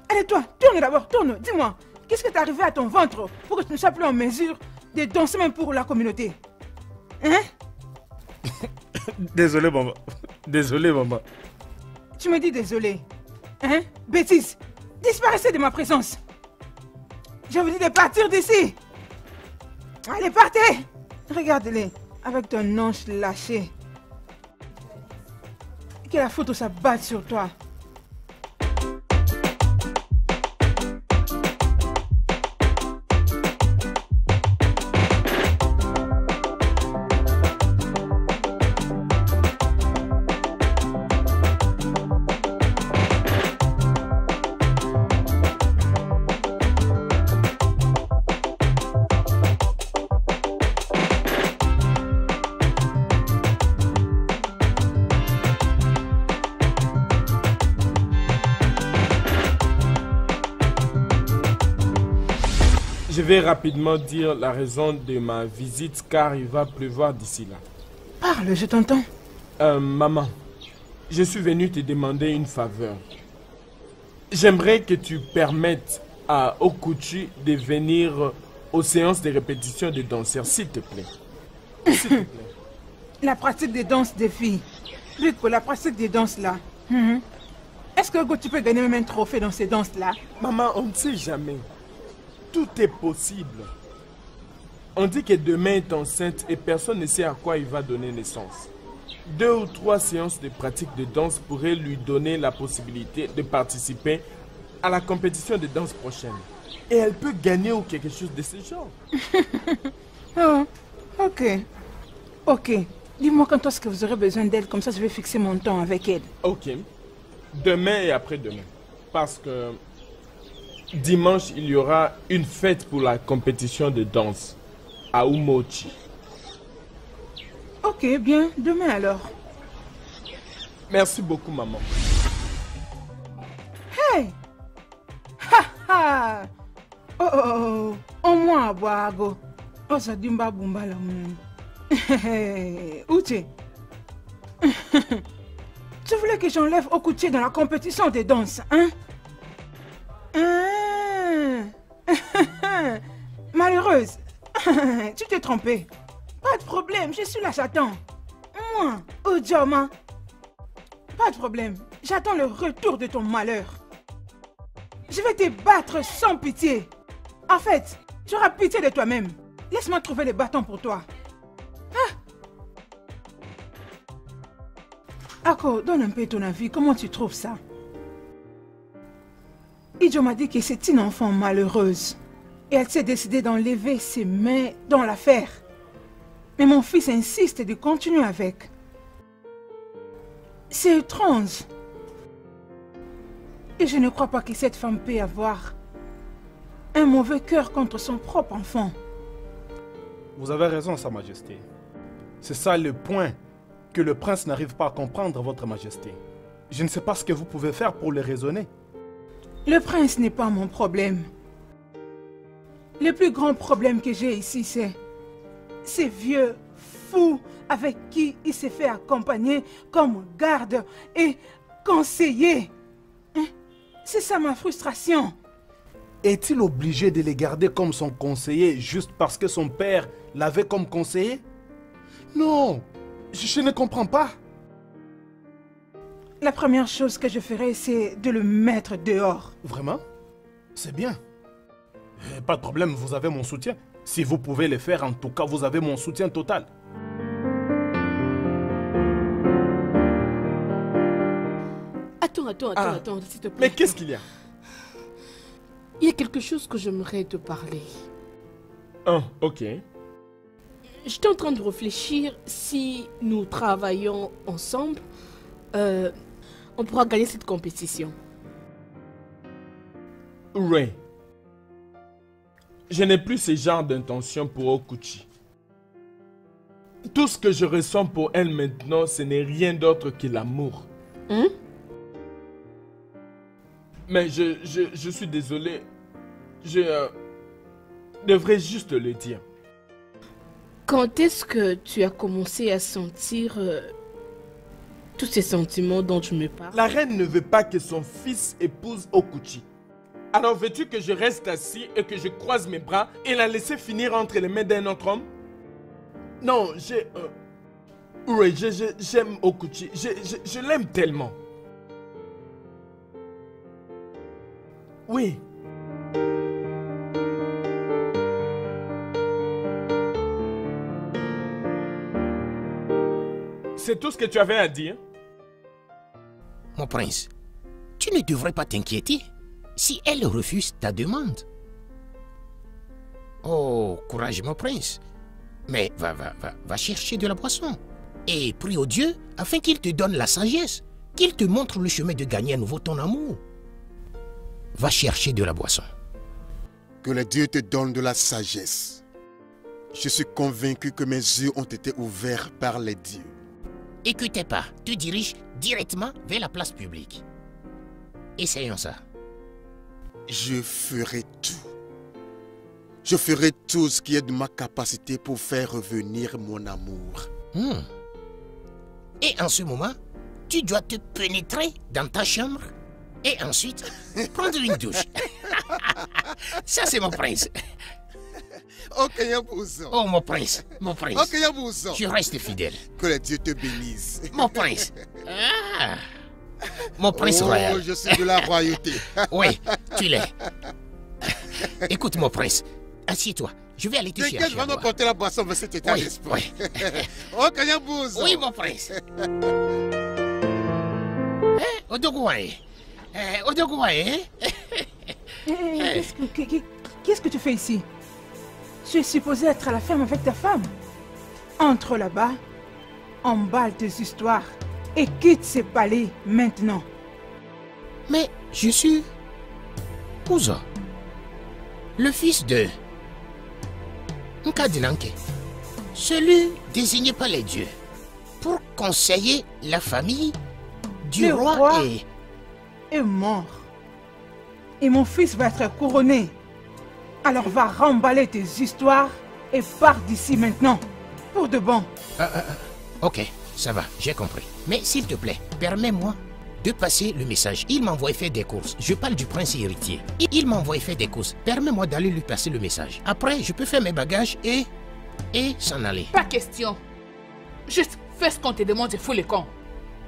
Allez toi, tourne, dis-moi. Qu'est-ce qui est arrivé à ton ventre pour que tu ne sois plus en mesure de danser même pour la communauté? Hein? Désolé, maman. Tu me dis désolé. Hein? Bêtise. Disparaissez de ma présence. Je vous dis de partir d'ici. Allez, partez. Regarde-les avec ton ange lâché. que la photo s'abatte sur toi. Je vais rapidement dire la raison de ma visite car il va pleuvoir d'ici là. Parle, je t'entends. Maman, je suis venu te demander une faveur. J'aimerais que tu permettes à Okuchi de venir aux séances de répétition des danseurs, s'il te plaît. S'il te plaît. La pratique des danses des filles. Rico, la pratique des danses là. Est-ce que tu peux gagner même un trophée dans ces danses-là? Maman, on ne sait jamais. Tout est possible. On dit que demain est enceinte et personne ne sait à quoi il va donner naissance. 2 ou 3 séances de pratique de danse pourraient lui donner la possibilité de participer à la compétition de danse prochaine. Et elle peut gagner ou quelque chose de ce genre. Oh, ok. Ok. Dis-moi quand est-ce que vous aurez besoin d'elle, comme ça je vais fixer mon temps avec elle. Ok. Demain et après-demain. Parce que dimanche, il y aura une fête pour la compétition de danse à Umochi. Ok, bien. Demain alors. Merci beaucoup, maman. Hey! Ha ha! Oh oh oh! Au moins, Boago. Oh, ça dimba bumba la moun. Uche. Tu voulais que j'enlève Okuchi dans la compétition de danse, hein? Malheureuse. Tu t'es trompée. Pas de problème, je suis là, j'attends. Moi, Ojoma. Pas de problème, j'attends le retour de ton malheur. Je vais te battre sans pitié. En fait, tu auras pitié de toi-même. Laisse-moi trouver les bâtons pour toi. Ako, donne un peu ton avis. Comment tu trouves ça? Ijo m'a dit que c'est une enfant malheureuse. Et elle s'est décidée d'enlever ses mains dans l'affaire. Mais mon fils insiste de continuer avec. C'est étrange. Et je ne crois pas que cette femme peut avoir un mauvais cœur contre son propre enfant. Vous avez raison, Sa Majesté. C'est ça le point que le prince n'arrive pas à comprendre, Votre Majesté. Je ne sais pas ce que vous pouvez faire pour le raisonner. Le prince n'est pas mon problème. Le plus grand problème que j'ai ici, c'est ces vieux fous avec qui il s'est fait accompagner comme garde et conseiller. C'est ça ma frustration. Est-il obligé de les garder comme son conseiller juste parce que son père l'avait comme conseiller? Non, je ne comprends pas. La première chose que je ferai, c'est de le mettre dehors. Vraiment? C'est bien. Pas de problème, vous avez mon soutien. Si vous pouvez le faire, en tout cas, vous avez mon soutien total. Attends, s'il te plaît. Mais qu'est-ce qu'il y a? Il y a quelque chose que j'aimerais te parler. Oh, ok. J'étais en train de réfléchir si nous travaillons ensemble, on pourra gagner cette compétition. Ray, je n'ai plus ce genre d'intention pour Okuchi. Tout ce que je ressens pour elle maintenant, ce n'est rien d'autre que l'amour. Mais je suis désolé. Je devrais juste le dire. Quand est-ce que tu as commencé à sentir tous ces sentiments dont tu me parles? La reine ne veut pas que son fils épouse Okuchi. Alors veux-tu que je reste assis et que je croise mes bras et la laisser finir entre les mains d'un autre homme? Non, j'aime Okuchi. Je l'aime tellement. Oui. C'est tout ce que tu avais à dire? mon prince, tu ne devrais pas t'inquiéter si elle refuse ta demande. Oh, courage, mon prince. Mais va chercher de la boisson. Et prie au Dieu afin qu'il te donne la sagesse, qu'il te montre le chemin de gagner à nouveau ton amour. Va chercher de la boisson. Que le Dieu te donne de la sagesse. Je suis convaincu que mes yeux ont été ouverts par les dieux. Et que tes pas te dirigent directement vers la place publique. Essayons ça. Je ferai tout. Je ferai tout ce qui est de ma capacité pour faire revenir mon amour. Et en ce moment, tu dois te pénétrer dans ta chambre et ensuite prendre une douche. Ça, c'est mon prince. Ok, Yabouzo. Oh, mon prince, mon prince. Ok, Yabouzo. Je reste fidèle. Que les dieux te bénissent. Mon prince. Ah. Mon prince royal. Je suis de la royauté. Oui, tu l'es. Écoute, mon prince, assieds-toi. Je vais aller te chercher. T'inquiète, je vais nous porter la boisson vers cet état d'esprit. Ok, Yabouzo. Oui, mon prince. Odogouaï. Odogouaï. Qu'est-ce que tu fais ici? Tu es supposé être à la ferme avec ta femme. Entre là-bas, emballe tes histoires et quitte ces palais maintenant. Mais je suis Ouzo, le fils de Nkadinanke, celui désigné par les dieux pour conseiller la famille du roi est mort. Et mon fils va être couronné. Alors va remballer tes histoires et pars d'ici maintenant. Pour de bon. Ok, ça va, j'ai compris. Mais s'il te plaît, permets-moi de passer le message. Il m'a envoyé faire des courses. Je parle du prince héritier. Il m'a envoyé faire des courses. Permets-moi d'aller lui passer le message. Après, je peux faire mes bagages et s'en aller. Pas question. Juste fais ce qu'on te demande et fous les cons.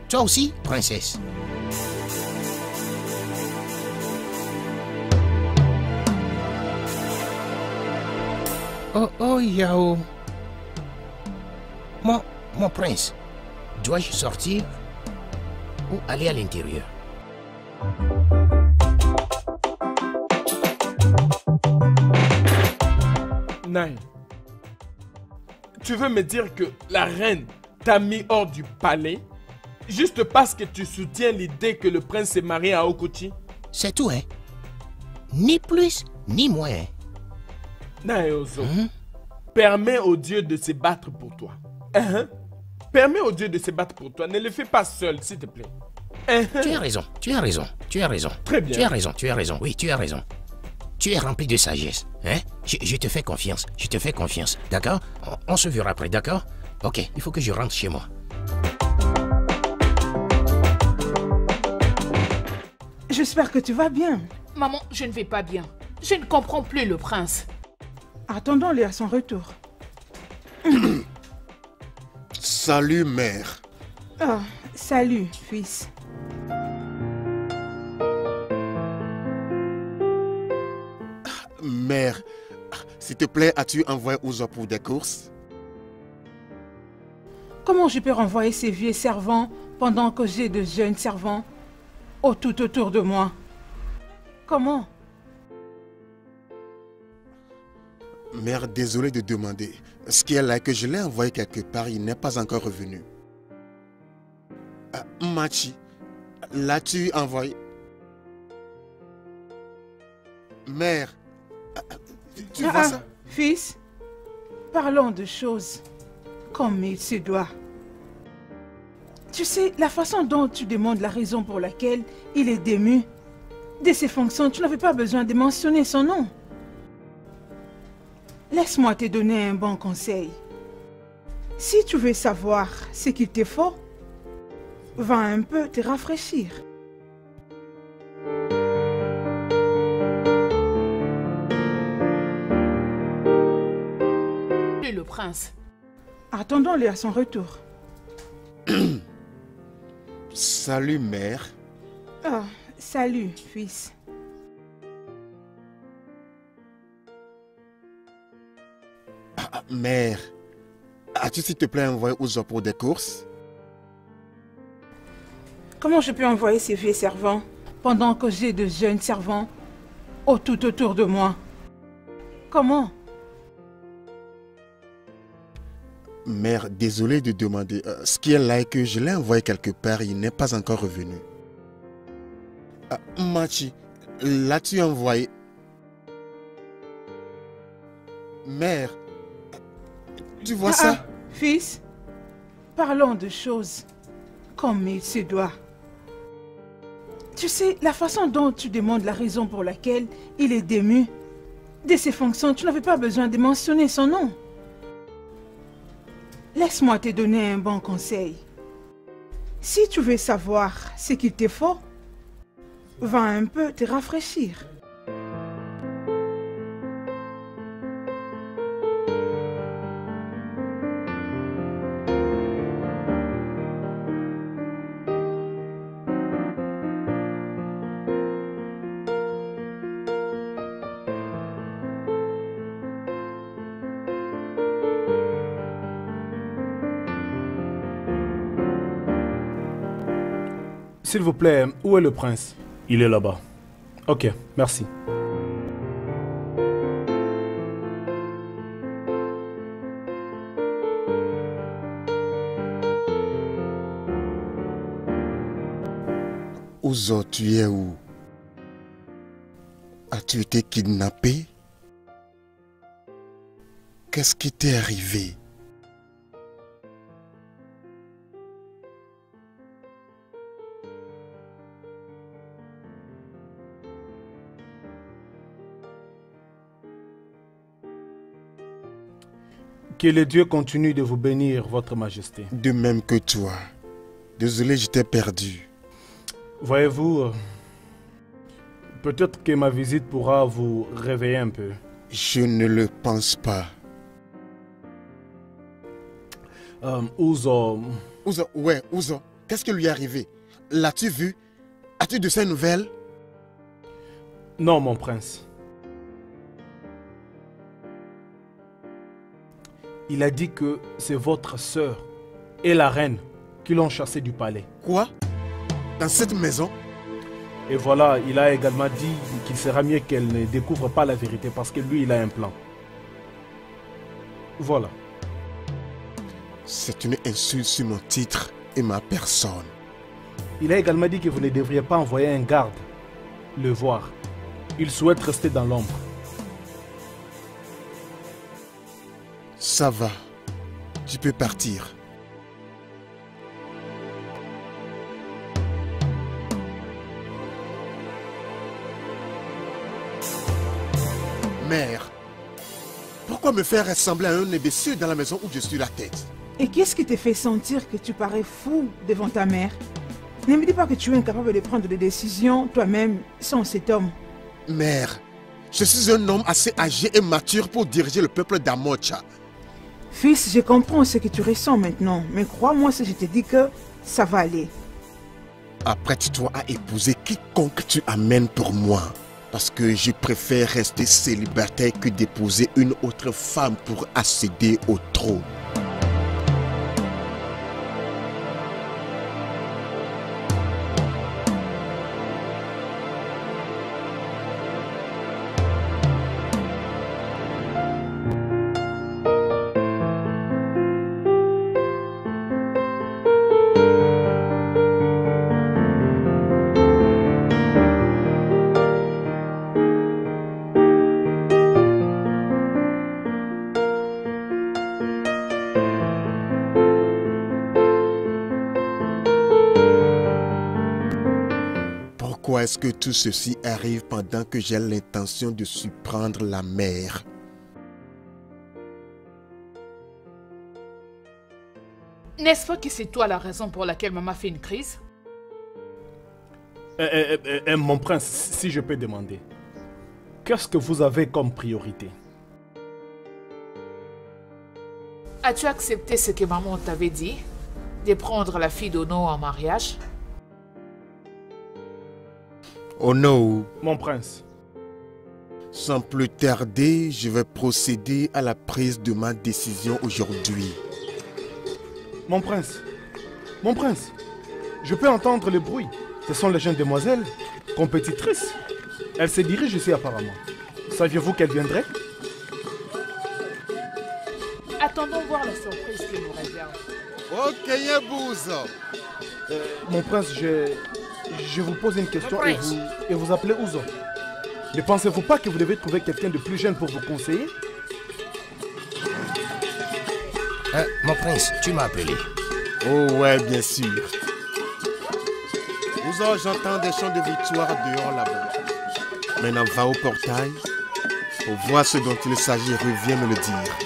Toi aussi, princesse. Oh, Yao. Mon prince, dois-je sortir ou aller à l'intérieur? Nai, tu veux me dire que la reine t'a mis hors du palais juste parce que tu soutiens l'idée que le prince s'est marié à Okuchi? C'est tout, hein? Ni plus, ni moins. Naozo, permets au Dieu de se battre pour toi. Permets au Dieu de se battre pour toi. Ne le fais pas seul, s'il te plaît. Tu as raison, tu as raison, tu as raison. Très bien. Tu as raison, oui, tu as raison. Tu es rempli de sagesse, hein? Je te fais confiance, d'accord? On se verra après, d'accord? Ok, il faut que je rentre chez moi. J'espère que tu vas bien. Maman, je ne vais pas bien. Je ne comprends plus le prince. Attendons-le à son retour. Salut, mère. Oh, salut, fils. Mère, s'il te plaît, as-tu envoyé Ouzo pour des courses? Comment je peux renvoyer ces vieux servants pendant que j'ai de jeunes servants tout autour de moi? Comment? Mère, désolé de demander. Ce qui est là, que je l'ai envoyé quelque part, il n'est pas encore revenu. Machi, l'as-tu envoyé? Mère, tu vois ça? Fils, parlons de choses comme il se doit. Tu sais, la façon dont tu demandes la raison pour laquelle il est dému de ses fonctions, tu n'avais pas besoin de mentionner son nom. Laisse-moi te donner un bon conseil. Si tu veux savoir ce qu'il te faut, va un peu te rafraîchir. Le prince. Attendons-le à son retour. Salut, mère. Oh, salut, fils. Mère, as-tu s'il te plaît envoyé Ouzo pour des courses? Comment je peux envoyer ces vieux servants pendant que j'ai de jeunes servants tout autour de moi? Comment? Mère, désolé de demander. Ce qui est là est que je l'ai envoyé quelque part, il n'est pas encore revenu. Machi, l'as-tu envoyé? Mère, tu vois ça? Fils, parlons de choses comme il se doit. Tu sais, la façon dont tu demandes la raison pour laquelle il est dému de ses fonctions, tu n'avais pas besoin de mentionner son nom. Laisse-moi te donner un bon conseil. Si tu veux savoir ce qu'il te faut, va un peu te rafraîchir. S'il vous plaît, où est le prince? Il est là-bas. Ok, merci. Ouzo, tu es où? As-tu été kidnappé? Qu'est-ce qui t'est arrivé? Que les dieux continuent de vous bénir, votre majesté. De même que toi. Désolé, j'étais perdu. Voyez-vous, peut-être que ma visite pourra vous réveiller un peu. Je ne le pense pas. Ouzo... Ouzo, qu'est-ce qui lui est arrivé? L'as-tu vu? As-tu de ses nouvelles? Non, mon prince. Il a dit que c'est votre sœur et la reine qui l'ont chassé du palais. Quoi? Dans cette maison? Et voilà, il a également dit qu'il sera mieux qu'elle ne découvre pas la vérité parce que lui, il a un plan. Voilà. C'est une insulte sur mon titre et ma personne. Il a également dit que vous ne devriez pas envoyer un garde le voir. Il souhaite rester dans l'ombre. Ça va. Tu peux partir. Mère, pourquoi me faire ressembler à un imbécile dans la maison où je suis la tête? Et qu'est-ce qui te fait sentir que tu parais fou devant ta mère? Ne me dis pas que tu es incapable de prendre des décisions toi-même sans cet homme. Mère, je suis un homme assez âgé et mature pour diriger le peuple d'Amocha. Fils, je comprends ce que tu ressens maintenant, mais crois-moi si je te dis que ça va aller. Apprête-toi à épouser quiconque tu amènes pour moi. Parce que je préfère rester célibataire que d'épouser une autre femme pour accéder au trône. Pourquoi est-ce que tout ceci arrive pendant que j'ai l'intention de surprendre la mère? N'est-ce pas que c'est toi la raison pour laquelle maman fait une crise? Mon prince, si je peux demander, qu'est-ce que vous avez comme priorité? As-tu accepté ce que maman t'avait dit? De prendre la fille d'Ono en mariage? Oh non. Mon prince. Sans plus tarder, je vais procéder à la prise de ma décision aujourd'hui. Mon prince. Mon prince. Je peux entendre le bruit. Ce sont les jeunes demoiselles, compétitrices. Elles se dirigent ici apparemment. Saviez-vous qu'elles viendraient? Attendons voir la surprise qu'il nous réserve. Ok, Yabouza. Mon prince, je vous pose une question et vous appelez Ouzo. Ne pensez-vous pas que vous devez trouver quelqu'un de plus jeune pour vous conseiller? Mon prince, tu m'as appelé. Oh ouais, bien sûr. Ouzo, j'entends des chants de victoire dehors là-bas. Maintenant, va au portail pour voir ce dont il s'agit et reviens me le dire.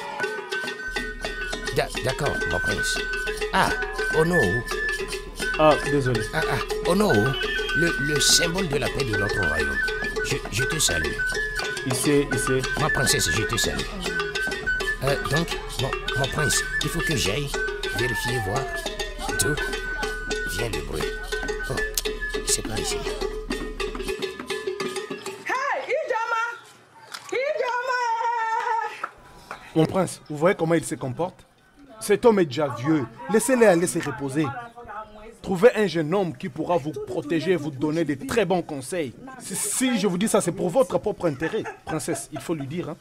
D'accord, mon prince. Ah, Ono. Ah, désolé. Ono, le symbole de la paix de notre royaume. Je te salue. Ici. Ma princesse, je te salue. Donc, mon prince, il faut que j'aille vérifier, voir d'où vient le bruit. Oh, c'est par ici. Mon prince, vous voyez comment il se comporte? Cet homme est déjà vieux. Laissez-le aller se reposer. Trouvez un jeune homme qui pourra vous protéger et vous donner de très bons conseils. Si je vous dis ça, c'est pour votre propre intérêt. Princesse, il faut lui dire. Hein.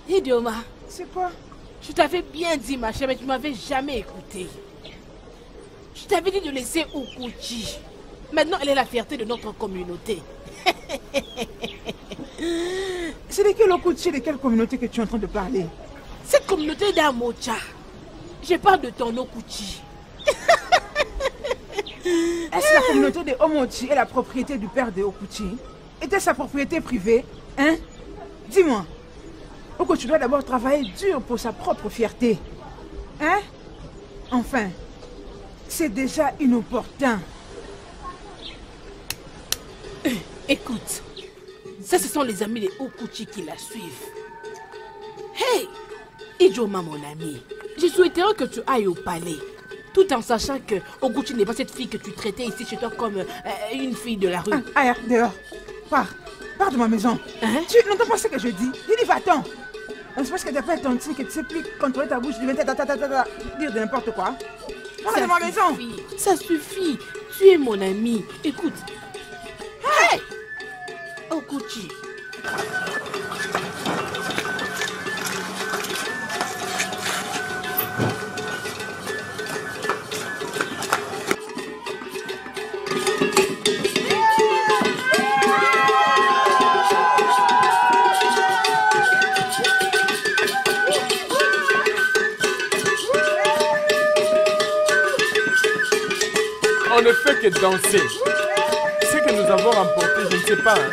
Idioma. C'est quoi? Je t'avais bien dit, ma chère, mais tu m'avais jamais écouté. Je t'avais dit de laisser Okuchi. Maintenant, elle est la fierté de notre communauté. C'est de quel Okuchi, de quelle communauté que tu es en train de parler? Cette communauté d'Amocha. Je parle de ton Okuchi. Est-ce la communauté de Omochi est la propriété du père de Okuchi? Était sa propriété privée? Hein? Dis-moi. Okuchi doit d'abord travailler dur pour sa propre fierté. Hein? Enfin, c'est déjà inopportun. Écoute, ça ce sont les amis de Okuchi qui la suivent. Hey! Idioma, mon ami, je souhaiterais que tu ailles au palais. Tout en sachant que Okuchi n'est pas cette fille que tu traitais ici chez toi comme une fille de la rue. Aïe, dehors. Pars de ma maison. Hein? Tu n'entends pas ce que je dis? Dis, va-t'en. C'est parce que tu appelles ton que tu sais plus contrôler ta bouche, tu viens dire de n'importe quoi. Pars de ma maison. Ça suffit. Tu es mon ami. Écoute. Hey! Okuchi. On ne fait que danser. Ce que nous avons remporté, je ne sais pas. Hein.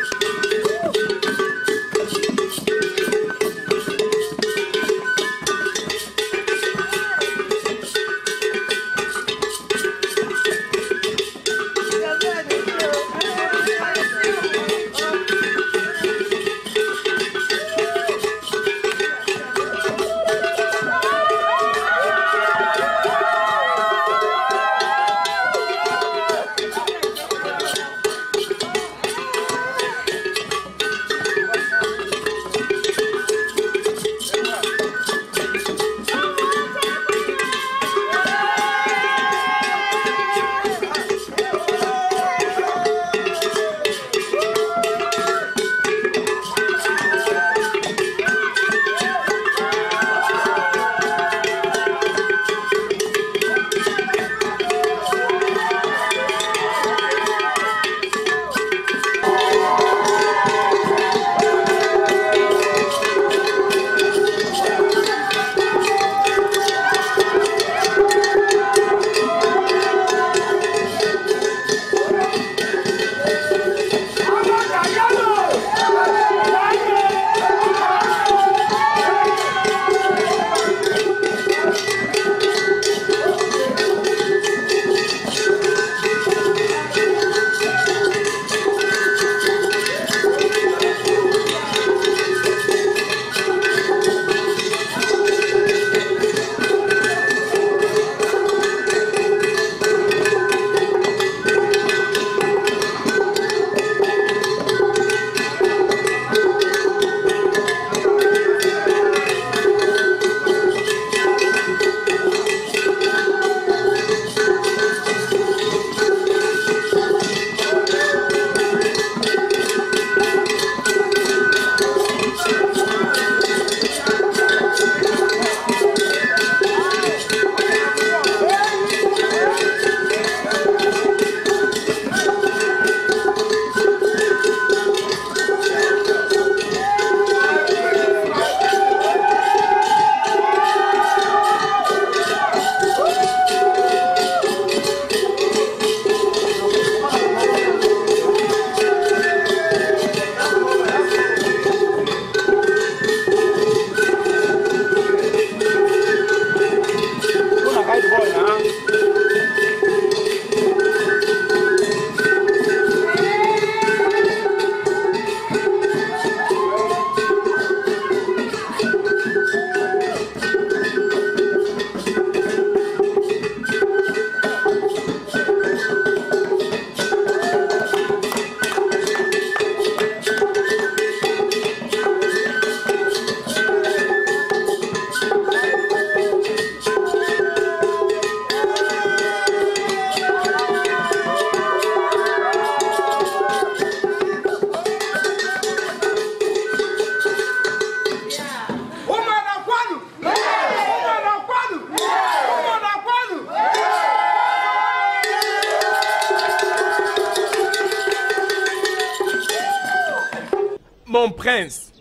Mon prince,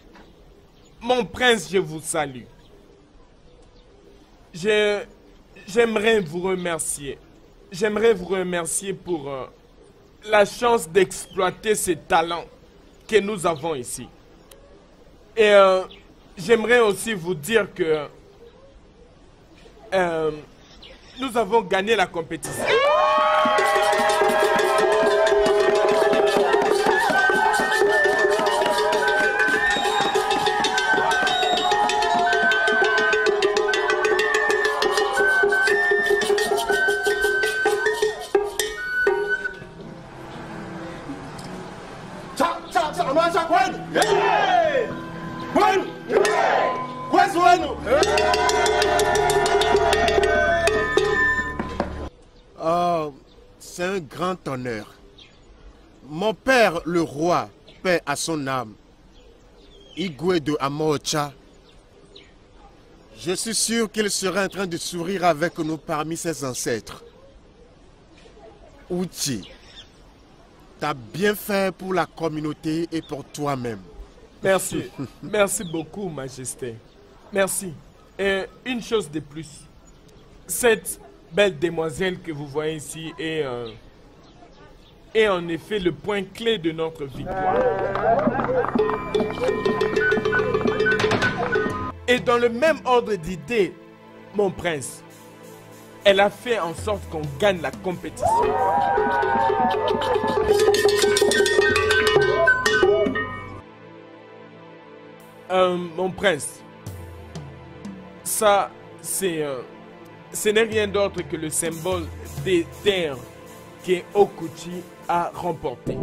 je vous salue. J'aimerais vous remercier. J'aimerais vous remercier pour la chance d'exploiter ces talents que nous avons ici. Et j'aimerais aussi vous dire que nous avons gagné la compétition. Oh, c'est un grand honneur. Mon père, le roi, paix à son âme, Igwe de Amocha, je suis sûr qu'il serait en train de sourire avec nous parmi ses ancêtres. Uchi, t'as bien fait pour la communauté et pour toi-même. Merci. Merci beaucoup, Majesté. Merci. Et une chose de plus. Cette belle demoiselle que vous voyez ici est en effet le point clé de notre victoire. Et dans le même ordre d'idée, mon prince, elle a fait en sorte qu'on gagne la compétition. Mon prince, ça, ce n'est rien d'autre que le symbole des terres que Okuchi a remporté.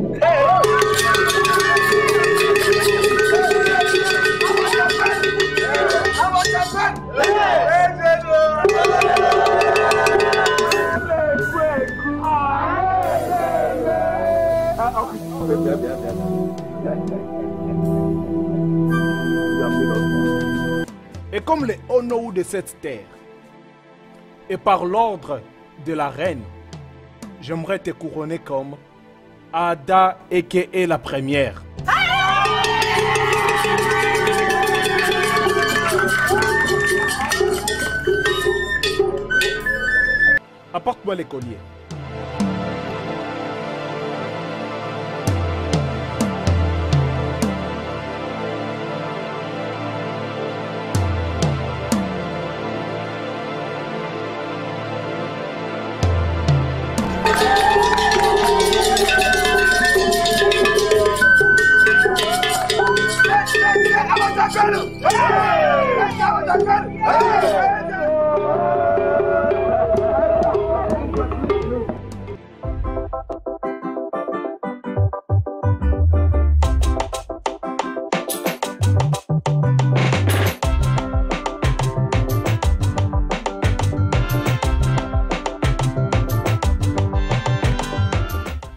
Et comme les Onou de cette terre, et par l'ordre de la reine, j'aimerais te couronner comme Ada Eke la première. Apporte-moi les colliers.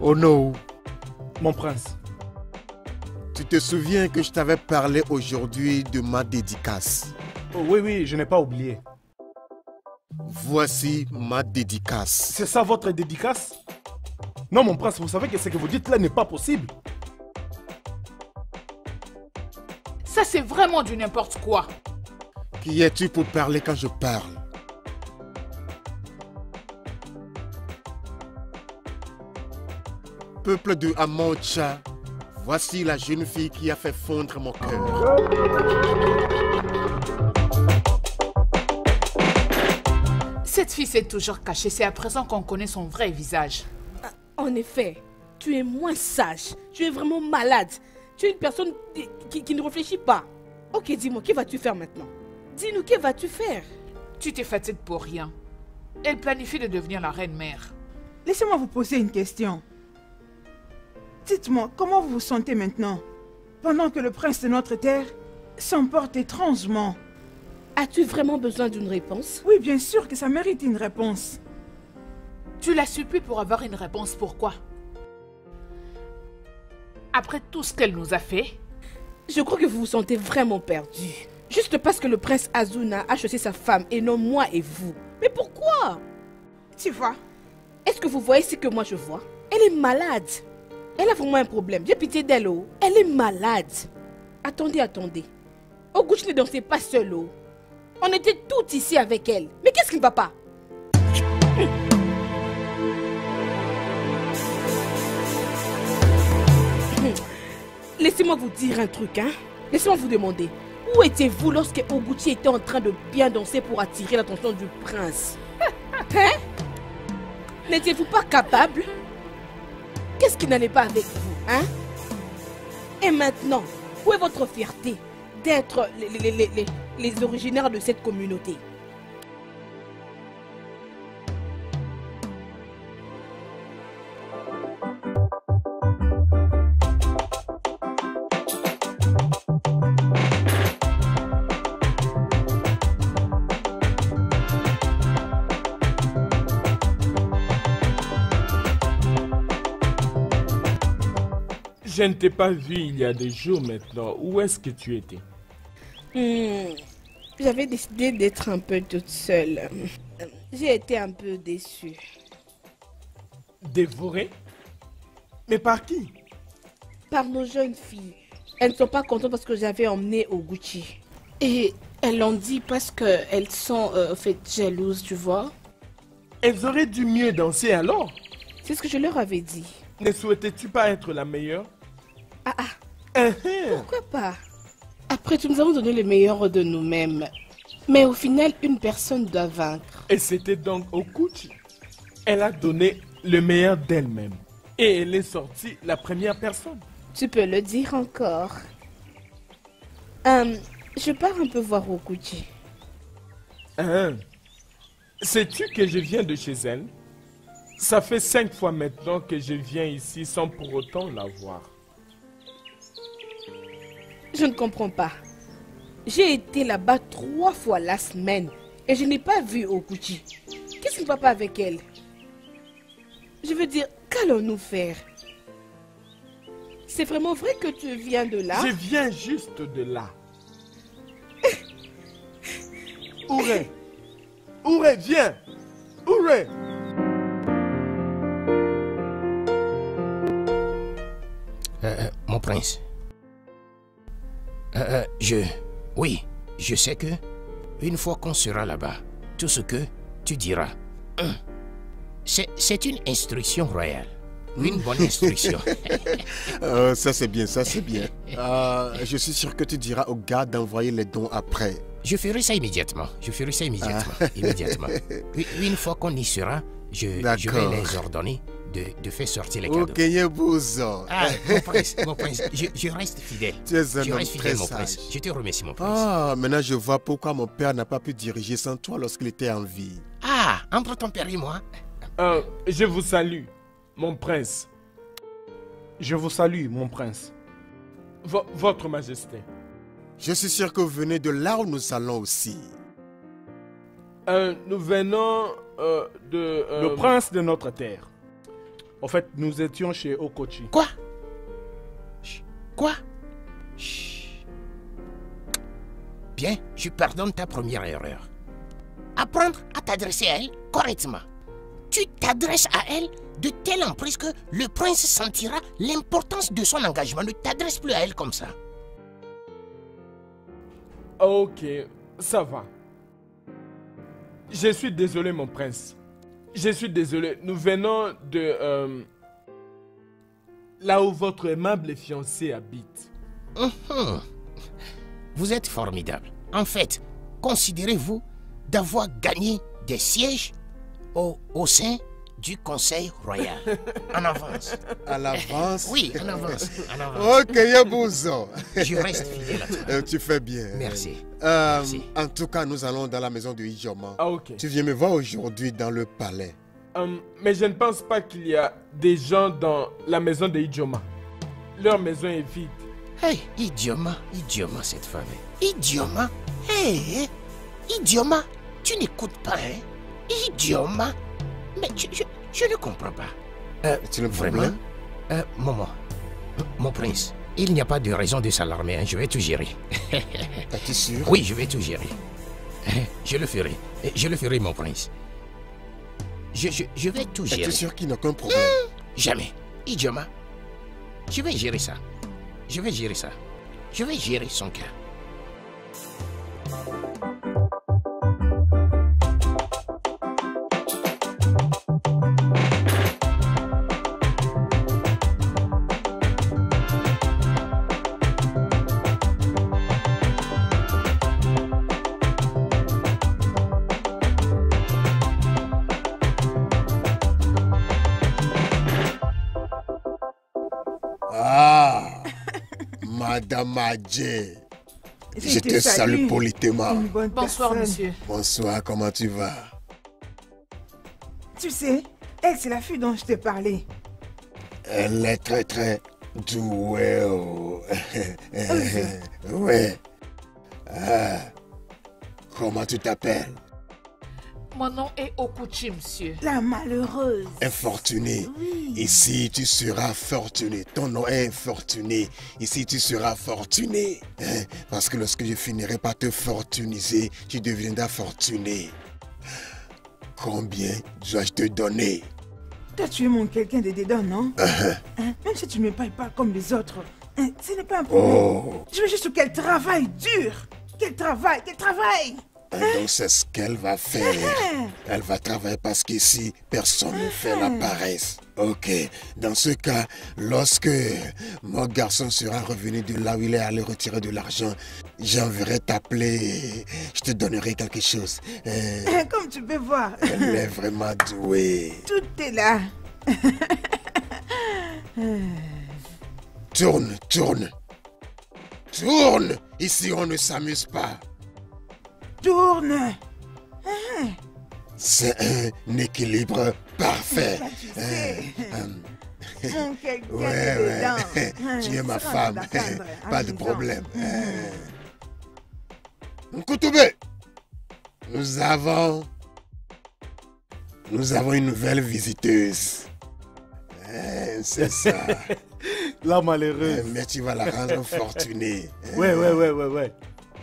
Oh non. Mon prince. Tu te souviens que je t'avais parlé aujourd'hui de ma dédicace? Oh, oui, je n'ai pas oublié. Voici ma dédicace. C'est ça votre dédicace? Non, mon prince, vous savez que ce que vous dites là n'est pas possible. Ça, c'est vraiment du n'importe quoi. Qui es-tu pour parler quand je parle? Peuple de Amocha, voici la jeune fille qui a fait fondre mon cœur. Cette fille s'est toujours cachée, c'est à présent qu'on connaît son vrai visage. En effet, tu es moins sage. Tu es vraiment malade. Tu es une personne qui ne réfléchit pas. Ok, dis-moi, que vas-tu faire maintenant? Dis-nous, que vas-tu faire? Tu te fatigues pour rien. Elle planifie de devenir la reine-mère. Laissez-moi vous poser une question. Dites-moi, comment vous vous sentez maintenant, pendant que le prince de notre terre s'emporte étrangement? As-tu vraiment besoin d'une réponse? Oui, bien sûr que ça mérite une réponse. Tu la supplies pour avoir une réponse, pourquoi? Après tout ce qu'elle nous a fait? Je crois que vous vous sentez vraiment perdu. Juste parce que le prince Azuna a choisi sa femme et non moi et vous. Mais pourquoi? Tu vois? Est-ce que vous voyez ce que moi je vois? Elle est malade. Elle a vraiment un problème. J'ai pitié d'elle. Oh. Elle est malade. Attendez, attendez. Oguchi ne dansait pas seul. Oh. On était tous ici avec elle. Mais qu'est-ce qui ne va pas? Laissez-moi vous dire un truc, hein. Laissez-moi vous demander. Où étiez-vous lorsque Oguchi était en train de bien danser pour attirer l'attention du prince? Hein? N'étiez-vous pas capable? Qu'est-ce qui n'allait pas avec vous, hein? Et maintenant, où est votre fierté d'être les originaires de cette communauté? Je ne t'ai pas vu il y a des jours maintenant. Où est-ce que tu étais? J'avais décidé d'être un peu toute seule. J'ai été un peu déçue. Dévorée? Mais par qui? Par nos jeunes filles. Elles ne sont pas contentes parce que j'avais emmené Oguchi. Et elles l'ont dit parce qu'elles sont jalouses, tu vois. Elles auraient dû mieux danser alors. C'est ce que je leur avais dit. Ne souhaitais-tu pas être la meilleure? Pourquoi pas? Après tout, nous avons donné le meilleur de nous-mêmes. Mais au final, une personne doit vaincre. Et c'était donc Oguchi. Elle a donné le meilleur d'elle-même. Et elle est sortie la première personne. Tu peux le dire encore. Je pars un peu voir Oguchi. Sais-tu que je viens de chez elle? Ça fait 5 fois maintenant que je viens ici sans pour autant la voir. Je ne comprends pas. J'ai été là-bas 3 fois la semaine et je n'ai pas vu Oguchi. Qu'est-ce qui ne va pas avec elle? Je veux dire, qu'allons-nous faire? C'est vraiment vrai que tu viens de là? Je viens juste de là. Ouré! Ouré, viens! Ouré! Mon prince. Oui, je sais que une fois qu'on sera là-bas, tout ce que tu diras, c'est une instruction royale. Une bonne instruction. Ça c'est bien, ça c'est bien. Je suis sûr que tu diras au gars d'envoyer les dons après. Je ferai ça immédiatement. Immédiatement. Puis, une fois qu'on y sera, je vais les ordonner de faire sortir les cadeaux. Ok, Yebuzo. Mon prince, je reste fidèle. Tu es un je homme reste très fidèle, mon sage. prince. Je te remercie, mon prince. Ah, maintenant je vois pourquoi mon père n'a pas pu diriger sans toi lorsqu'il était en vie. Ah, entre ton père et moi. Je vous salue, mon prince. Je vous salue, mon prince. Votre Majesté. Je suis sûr que vous venez de là où nous allons aussi. Nous venons de... Le prince de notre terre. En fait, nous étions chez Okochi. Quoi? Quoi? Chut. Bien, je pardonne ta première erreur. Apprendre à t'adresser à elle correctement. Tu t'adresses à elle de telle emprise que le prince sentira l'importance de son engagement. Ne t'adresse plus à elle comme ça. Ok, ça va. Je suis désolé, mon prince. Je suis désolé. Nous venons de... là où votre aimable fiancé habite. Vous êtes formidable. En fait, considérez-vous d'avoir gagné des sièges au sein du Conseil Royal. En avance. À l'avance? Oui, en avance. Ok, Yebuzo. Je reste fidèle à toi. Tu fais bien. Merci. Merci. En tout cas, nous allons dans la maison de Ijoma. Ah, ok. Tu viens me voir aujourd'hui dans le palais. Mais je ne pense pas qu'il y a des gens dans la maison de Ijoma. Leur maison est vide. Hey, Idioma cette femme. Idioma? Hey, Idioma, tu n'écoutes pas, hein? Idioma? Mais je ne comprends pas. Tu le Vraiment? Mon prince, il n'y a pas de raison de s'alarmer, hein. Je vais tout gérer. Es-tu sûr? Oui, je vais tout gérer. Je le ferai. Je le ferai, mon prince. Je vais tout gérer. Es-tu sûr qu'il n'y a aucun problème? Jamais. Idioma, je vais gérer ça. Je vais gérer ça. Je vais gérer son cas. Ah, Madame Adjé. Je te salue politement. Bonsoir, personne. monsieur. Bonsoir, comment tu vas? Tu sais, elle, c'est la fille dont je t'ai parlé. Elle est très douée. Oh. Ouais. Ah. Comment tu t'appelles? Mon nom est Okuchi, monsieur. La malheureuse. Infortuné. Oui. Ici, tu seras fortuné. Ton nom est infortuné. Ici, tu seras fortuné. Hein? Parce que lorsque je finirai par te fortuniser, tu deviendras fortuné. Combien dois-je te donner? Toi, tu es mon quelqu'un de dedans, non? Hein? Même si tu ne me payes pas comme les autres, hein, ce n'est pas un problème. Oh. Je veux juste qu'elle travaille dur. Qu'elle travaille. Donc c'est ce qu'elle va faire. Elle va travailler parce qu'ici, personne ne fait la paresse. Ok, dans ce cas, lorsque mon garçon sera revenu de là où il est allé retirer de l'argent, j'enverrai t'appeler, je te donnerai quelque chose. Comme tu peux voir, Elle est vraiment douée. tout est là. Tourne, tourne. Tourne. Ici, on ne s'amuse pas. Tourne. C'est un équilibre parfait. Bah, tu sais. Mon quelqu'un de Ouais. dedans. Tu es ma seras femme. d'attendre, Pas de amusant. problème. Nkoutoubé, nous avons une nouvelle visiteuse. C'est ça. La malheureuse. Mais tu vas la rendre fortunée. Ouais.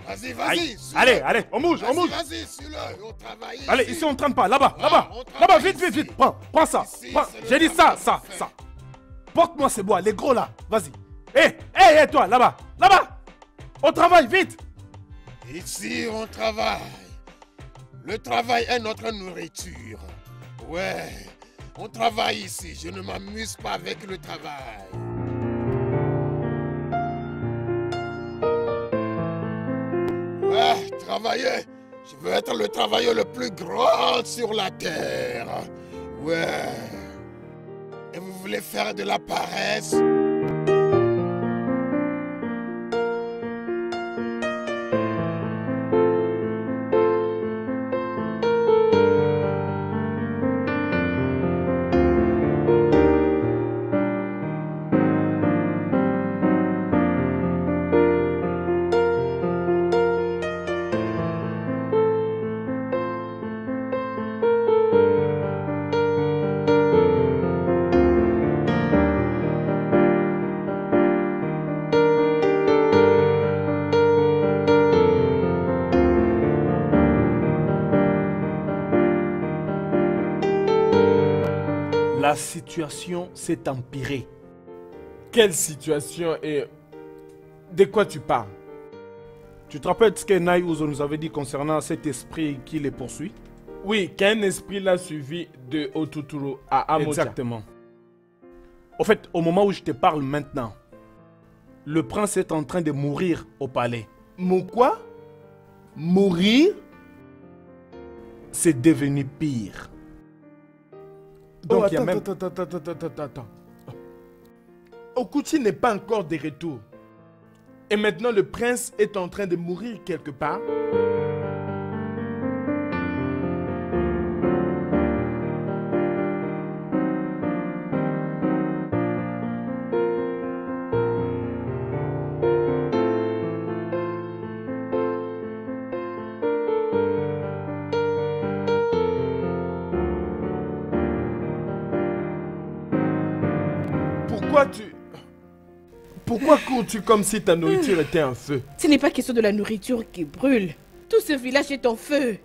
Vas-y, Aïe. vas-y. Allez, on bouge. Vas-y, suis-le. On travaille. Allez, ici on traîne pas, là-bas, vite. Prends ça. Ici, Prends. c'est le J'ai dit ça. Porte-moi ces bois, les gros là, vas-y. Hé, toi, là-bas. On travaille, vite. Ici, on travaille. Le travail est notre nourriture. Ouais, on travaille ici. Je ne m'amuse pas avec le travail. Ouais, travailler. Je veux être le travailleur le plus grand sur la terre. Ouais. Et vous voulez faire de la paresse? La situation s'est empirée. Quelle situation et de quoi tu parles? Tu te rappelles ce que Nai Uzo nous avait dit concernant cet esprit qui les poursuit? Oui, qu'un esprit l'a suivi de Otuturu à Amocha. Exactement. Au fait, au moment où je te parle maintenant, le prince est en train de mourir au palais. Quoi? Mourir? C'est devenu pire. Donc, il y a même... Attends. Okuchi n'est pas encore de retour. Et maintenant, le prince est en train de mourir quelque part. Pourquoi cours-tu comme si ta nourriture était en feu? Ce n'est pas question de la nourriture qui brûle. Tout ce village est en feu.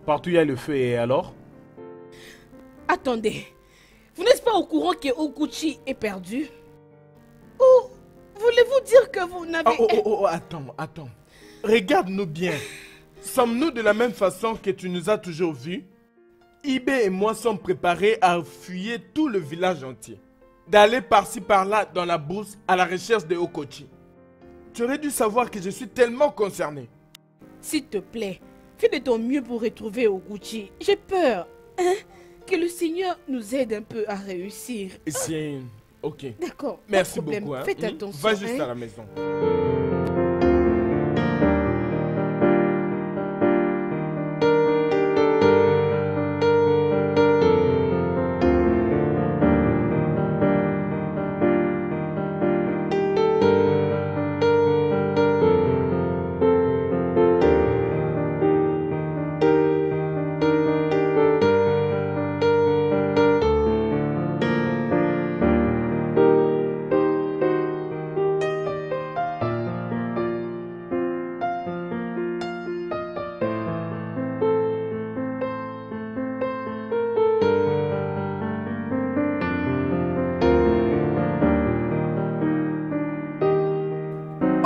Partout il y a le feu et alors? Attendez. Vous n'êtes pas au courant que Okuchi est perdu? Ou voulez-vous dire que vous n'avez... Attends. Regarde-nous bien. Sommes-nous de la même façon que tu nous as toujours vus? Ibe et moi sommes préparés à fouiller tout le village entier. D'aller par-ci par-là dans la bourse à la recherche de Okochi. Tu aurais dû savoir que je suis tellement concerné. S'il te plaît, fais de ton mieux pour retrouver Okochi. J'ai peur. Hein? Que le Seigneur nous aide un peu à réussir. C'est... Ok. D'accord. Merci beaucoup. Hein. Faites attention. Va juste à la maison.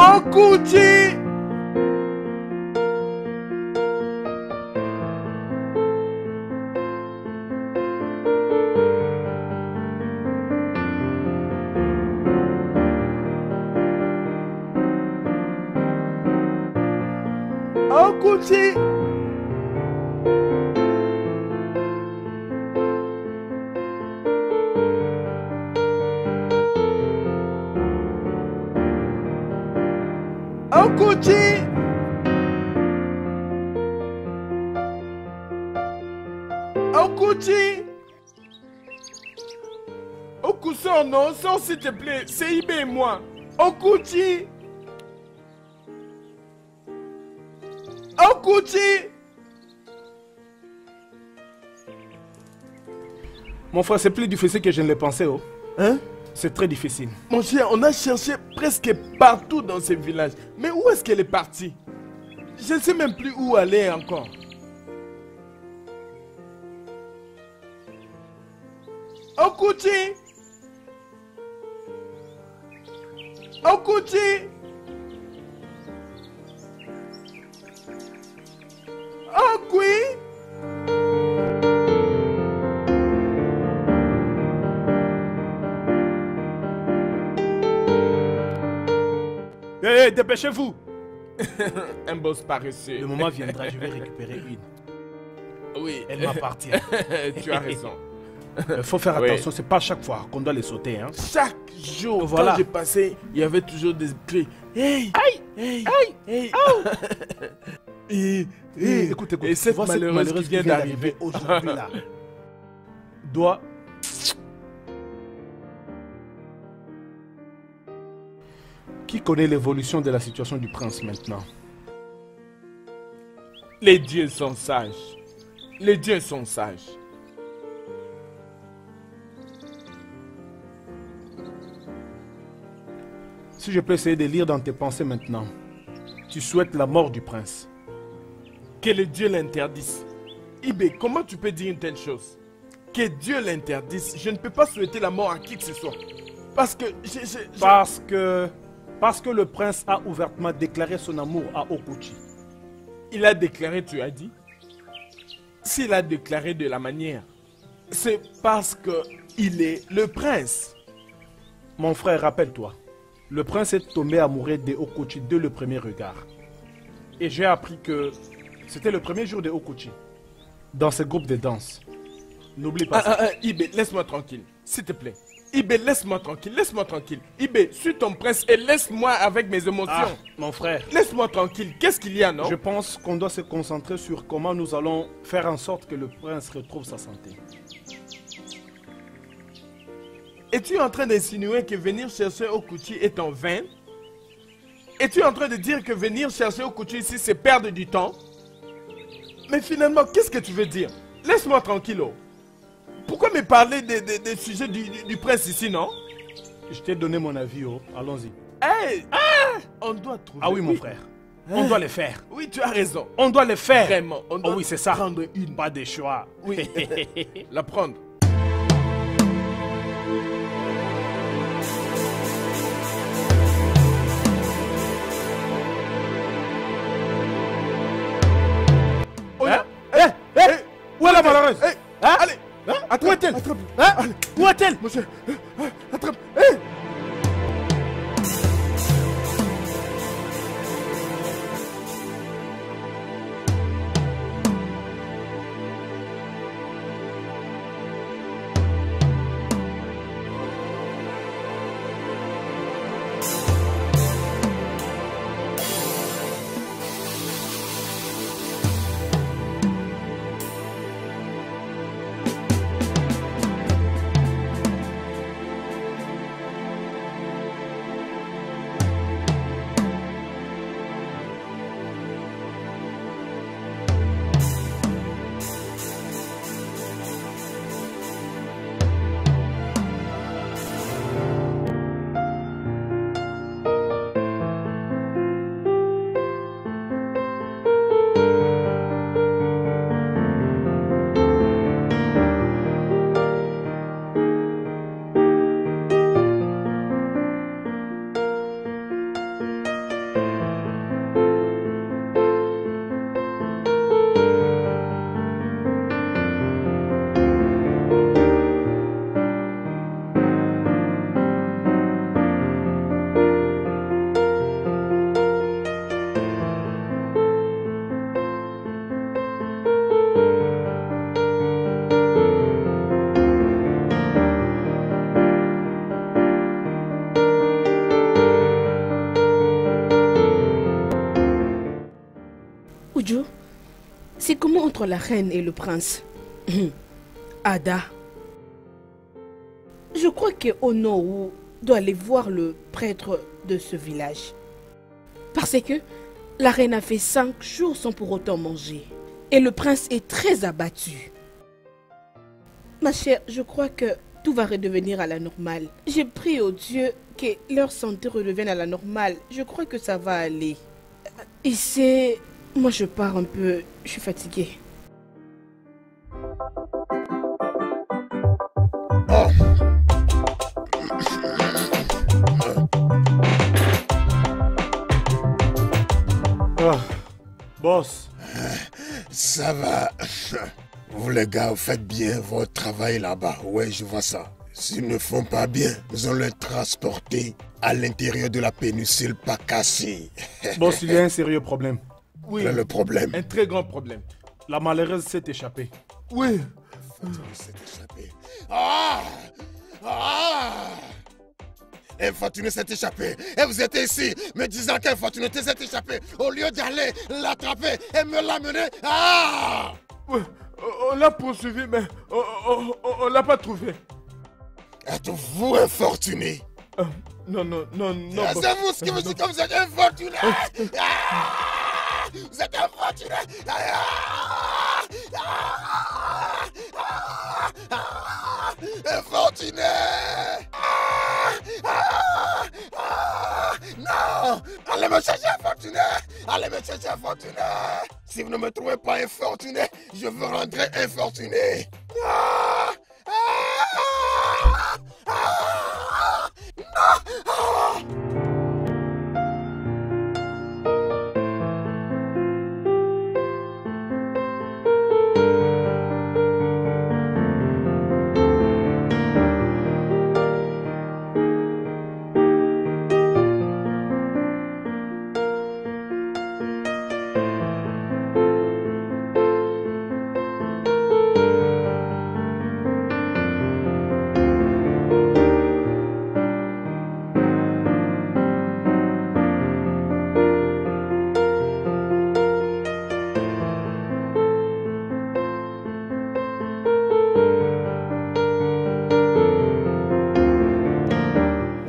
Okochi! Okochi! Okochi! Okochi! Okusan, non, sors s'il te plaît, c'est Ibe et moi. Okochi! Okochi! Mon frère, c'est plus difficile que je ne le pensais. Oh. Hein? C'est très difficile. Mon cher, on a cherché presque partout dans ce village. Mais où est-ce qu'elle est partie? Je ne sais même plus où aller encore. Okochi! Okochi! Okui! Hé, dépêchez-vous! Un boss paresseux. Le moment viendra, je vais récupérer une. Oui. Elle m'appartient. Tu as raison. Il faut faire Oui. attention, c'est pas chaque fois qu'on doit les sauter. Hein. Chaque jour, Voilà. quand j'ai passé, il y avait toujours des cris. Hey! Aïe! Hey! Aïe! Hey! Écoute, Et cette vois cette malheureuse qui vient d'arriver aujourd'hui là. Doit. Qui connaît l'évolution de la situation du prince maintenant? Les dieux sont sages. Les dieux sont sages. Si je peux essayer de lire dans tes pensées maintenant, tu souhaites la mort du prince. Que les dieux l'interdisent. Ibe, comment tu peux dire une telle chose? Que Dieu l'interdise. Je ne peux pas souhaiter la mort à qui que ce soit. Parce que... Parce que le prince a ouvertement déclaré son amour à Okochi. Il a déclaré, tu as dit? S'il a déclaré de la manière, c'est parce que il est le prince. Mon frère, rappelle-toi, le prince est tombé amoureux de Okochi dès le premier regard. Et j'ai appris que c'était le premier jour de Okochi, dans ce groupe de danse. N'oublie pas ça. Ibe, laisse-moi tranquille, s'il te plaît. Ibe, laisse-moi tranquille, laisse-moi tranquille. Ibe, suis ton prince et laisse-moi avec mes émotions. Ah, mon frère, Laisse-moi tranquille, qu'est-ce qu'il y a, non? je pense qu'on doit se concentrer sur comment nous allons faire en sorte que le prince retrouve sa santé. Es-tu en train d'insinuer que venir chercher Okochi est en vain? Es-tu en train de dire que venir chercher Okochi ici, c'est perdre du temps? Mais finalement, qu'est-ce que tu veux dire? Laisse-moi tranquille. Oh. Pourquoi me parler des sujets du prince ici, non? Je t'ai donné mon avis, oh. Allons-y. Hey! On doit trouver... Ah oui, mon frère. On doit les faire. Oui, tu as raison. On doit les faire. Vraiment, on doit Oh oui, c'est ça. prendre une. Pas de choix. Oui, la prendre. Où est-elle? Monsieur, attrape. Hé! Uju, c'est comment entre la reine et le prince? Ada, je crois que Onowu doit aller voir le prêtre de ce village. Parce que la reine a fait 5 jours sans pour autant manger. Et le prince est très abattu. Ma chère, je crois que tout va redevenir à la normale. J'ai prié au Dieu que leur santé redevienne à la normale. Je crois que ça va aller. Et c'est... Moi, je pars un peu. Je suis fatiguée. Boss. Ça va. Vous les gars, vous faites bien votre travail là-bas. Ouais, je vois ça. S'ils ne font pas bien, nous allons les transporter à l'intérieur de la péninsule Pakassi. Boss, il y a un sérieux problème. Oui. Quel est le problème? Un très grand problème. La malheureuse s'est échappée. Oui. Infortuné s'est échappé. Ah! Ah! Infortuné s'est échappé. Et vous êtes ici me disant qu'Infortuné s'est échappé. Au lieu d'aller l'attraper et me l'amener. Ah! Oui. On l'a poursuivi, mais on l'a pas trouvé. Êtes-vous infortuné? Non. C'est vous ce qui me dit que vous êtes infortuné. Vous êtes infortuné. Infortuné. Non. Allez me chercher infortuné. Allez me chercher infortuné. Si vous ne me trouvez pas infortuné, je vous rendrai infortuné.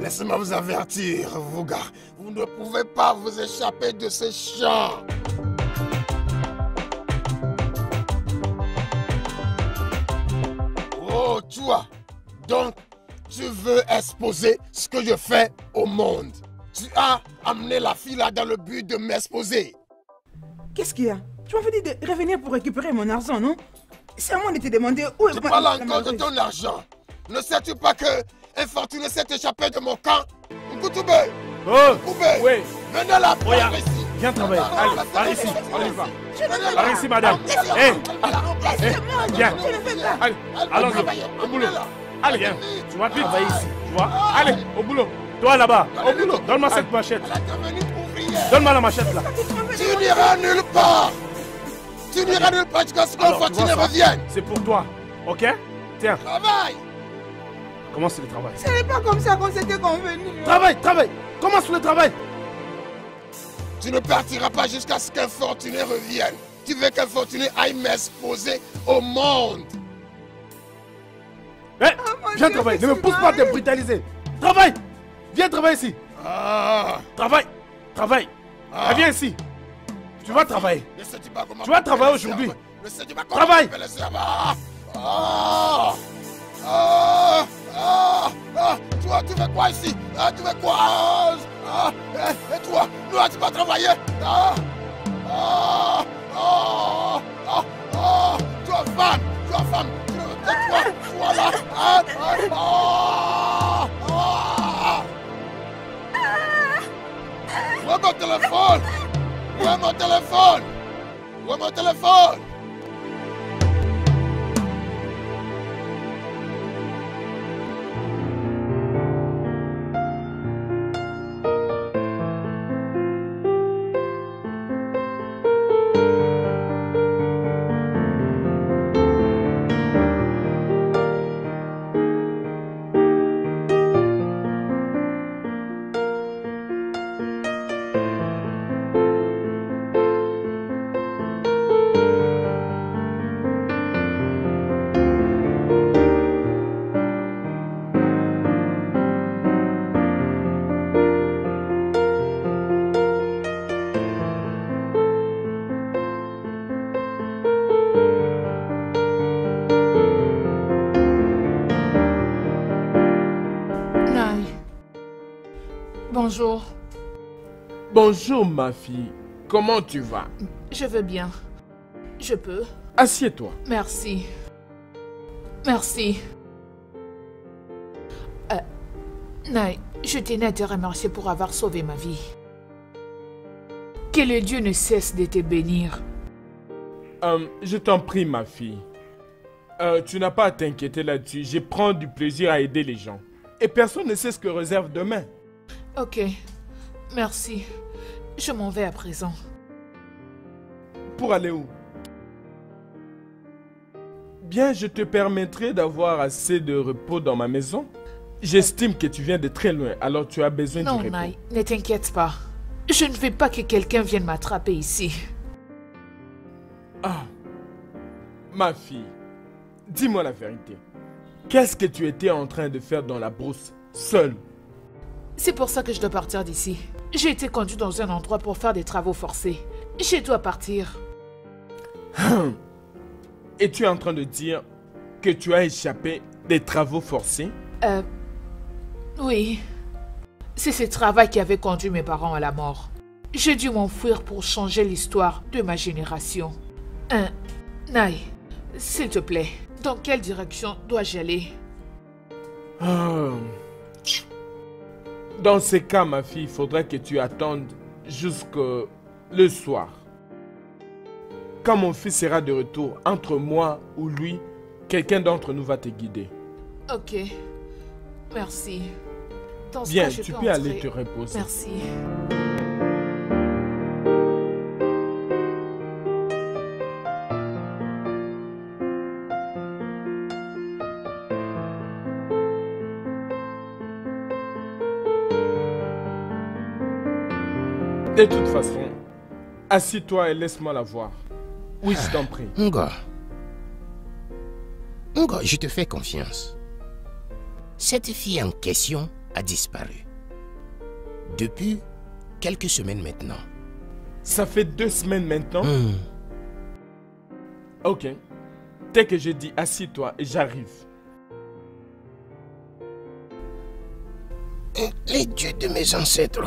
Laissez-moi vous avertir, vous gars. Vous ne pouvez pas vous échapper de ces champs. Oh, toi. Donc, tu veux exposer ce que je fais au monde. Tu as amené la fille là dans le but de m'exposer. Qu'est-ce qu'il y a? Tu m'avais dit de revenir pour récupérer mon argent, non? C'est à moi de te demander où est Tu parles encore de ton argent. Ne sais-tu pas que Infortuné s'est échappé de mon camp? Koutoube! Oh! Koubé! Oui! Venez là, Regarde, par ici! viens travailler. Allez, par ici. On y va. Par ici, madame. Hé! Laissez-moi, Viens. je ne fais pas. Allez, allons-y. Au boulot. Allez, viens. Tu vas travailler ici. Tu vois? Allez, au boulot. Toi là-bas, au boulot. Donne-moi cette machette. Donne-moi la machette là. Tu n'iras nulle part. Tu n'iras nulle part jusqu'à ce qu'un fortuné revienne. C'est pour toi. Ok? Tiens. Travaille. Commence le travail. Ce n'est pas comme ça qu'on s'était convenu. Travaille, travaille. Commence le travail. Tu ne partiras pas jusqu'à ce qu'un fortuné revienne. Tu veux qu'un fortuné aille m'exposer au monde. Eh, viens travailler. Ne me pousse pas à te brutaliser. Travaille. Viens travailler ici. Travaille. Travaille. Viens ici. Tu vas travailler. Tu vas travailler aujourd'hui. Travaille. Toi, tu veux quoi ici? Tu veux quoi? Et toi, tu vas travailler? Toi, femme, toi là. Où est mon téléphone? Où est mon téléphone? Où est mon téléphone? Bonjour. Bonjour ma fille, comment tu vas? Je veux bien. Je peux? Assieds-toi. Merci. Merci. Nai, je tenais à te remercier pour avoir sauvé ma vie. Que le Dieu ne cesse de te bénir. Je t'en prie ma fille. Tu n'as pas à t'inquiéter là-dessus. Je prends du plaisir à aider les gens. Et personne ne sait ce que réserve demain. Ok. Merci. Je m'en vais à présent. Pour aller où? Bien, je te permettrai d'avoir assez de repos dans ma maison. J'estime que tu viens de très loin, alors tu as besoin du repos. Non, Nai, ne t'inquiète pas. Je ne veux pas que quelqu'un vienne m'attraper ici. Ah, ma fille, dis-moi la vérité. Qu'est-ce que tu étais en train de faire dans la brousse, seule? C'est pour ça que je dois partir d'ici. J'ai été conduit dans un endroit pour faire des travaux forcés. Je dois partir. Et tu es en train de dire que tu as échappé des travaux forcés? Oui. C'est ce travail qui avait conduit mes parents à la mort. J'ai dû m'enfuir pour changer l'histoire de ma génération. Nai, s'il te plaît, dans quelle direction dois-je aller? Dans ces cas, ma fille, il faudrait que tu attendes jusqu'au soir. Quand mon fils sera de retour, entre moi ou lui, quelqu'un d'entre nous va te guider. Ok. Merci. Dans ce Bien, cas, je tu peux peux aller entrer. te reposer. Merci. De toute façon, assis-toi et laisse-moi la voir. Oui, je t'en prie. Ngo, je te fais confiance. Cette fille en question a disparu. Depuis quelques semaines maintenant. Ça fait 2 semaines maintenant? Ok. Dès que je dis assis-toi, j'arrive. Les dieux de mes ancêtres.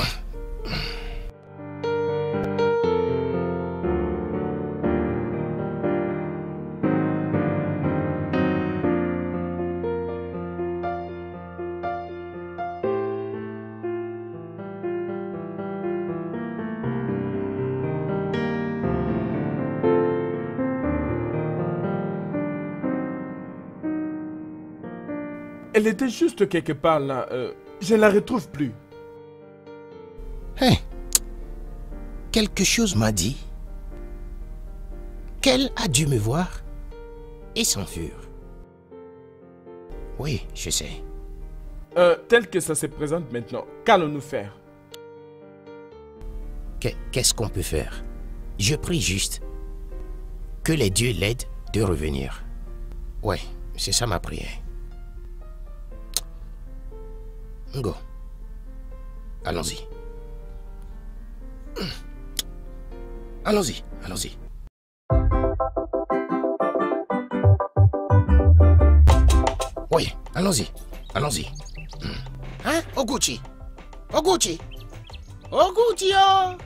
Elle était juste quelque part là. Je ne la retrouve plus. Hein? Quelque chose m'a dit qu'elle a dû me voir et s'enfuir. Oui, je sais. Tel que ça se présente maintenant, qu'allons-nous faire? Qu'est-ce qu'on peut faire? Je prie juste que les dieux l'aident de revenir. Ouais, c'est ça ma prière. Go. Allons-y. Allons-y, allons-y. Oui, allons-y, allons-y. Hein, Oguchi? Oguchi? Oguchi, oh!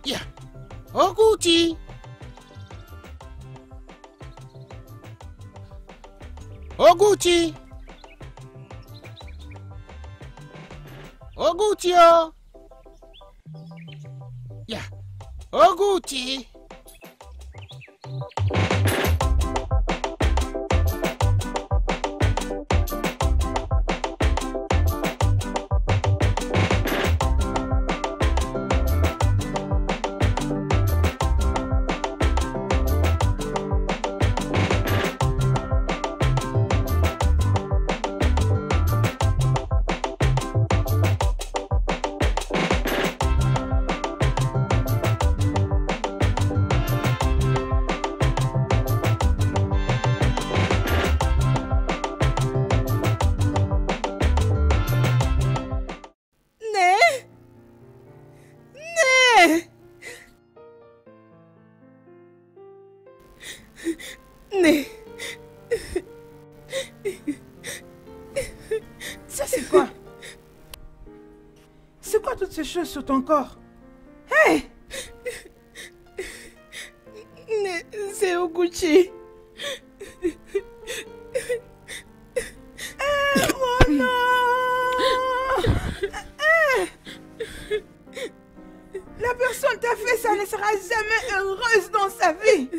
Yeah. Oguchi! Oguchi! Oguchi, oh! Yeah. Oguchi! Ça c'est quoi? C'est quoi toutes ces choses sur ton corps? Hey! C'est Oguchi. Oh non! La personne t'a fait ça, ne sera jamais heureuse dans sa vie.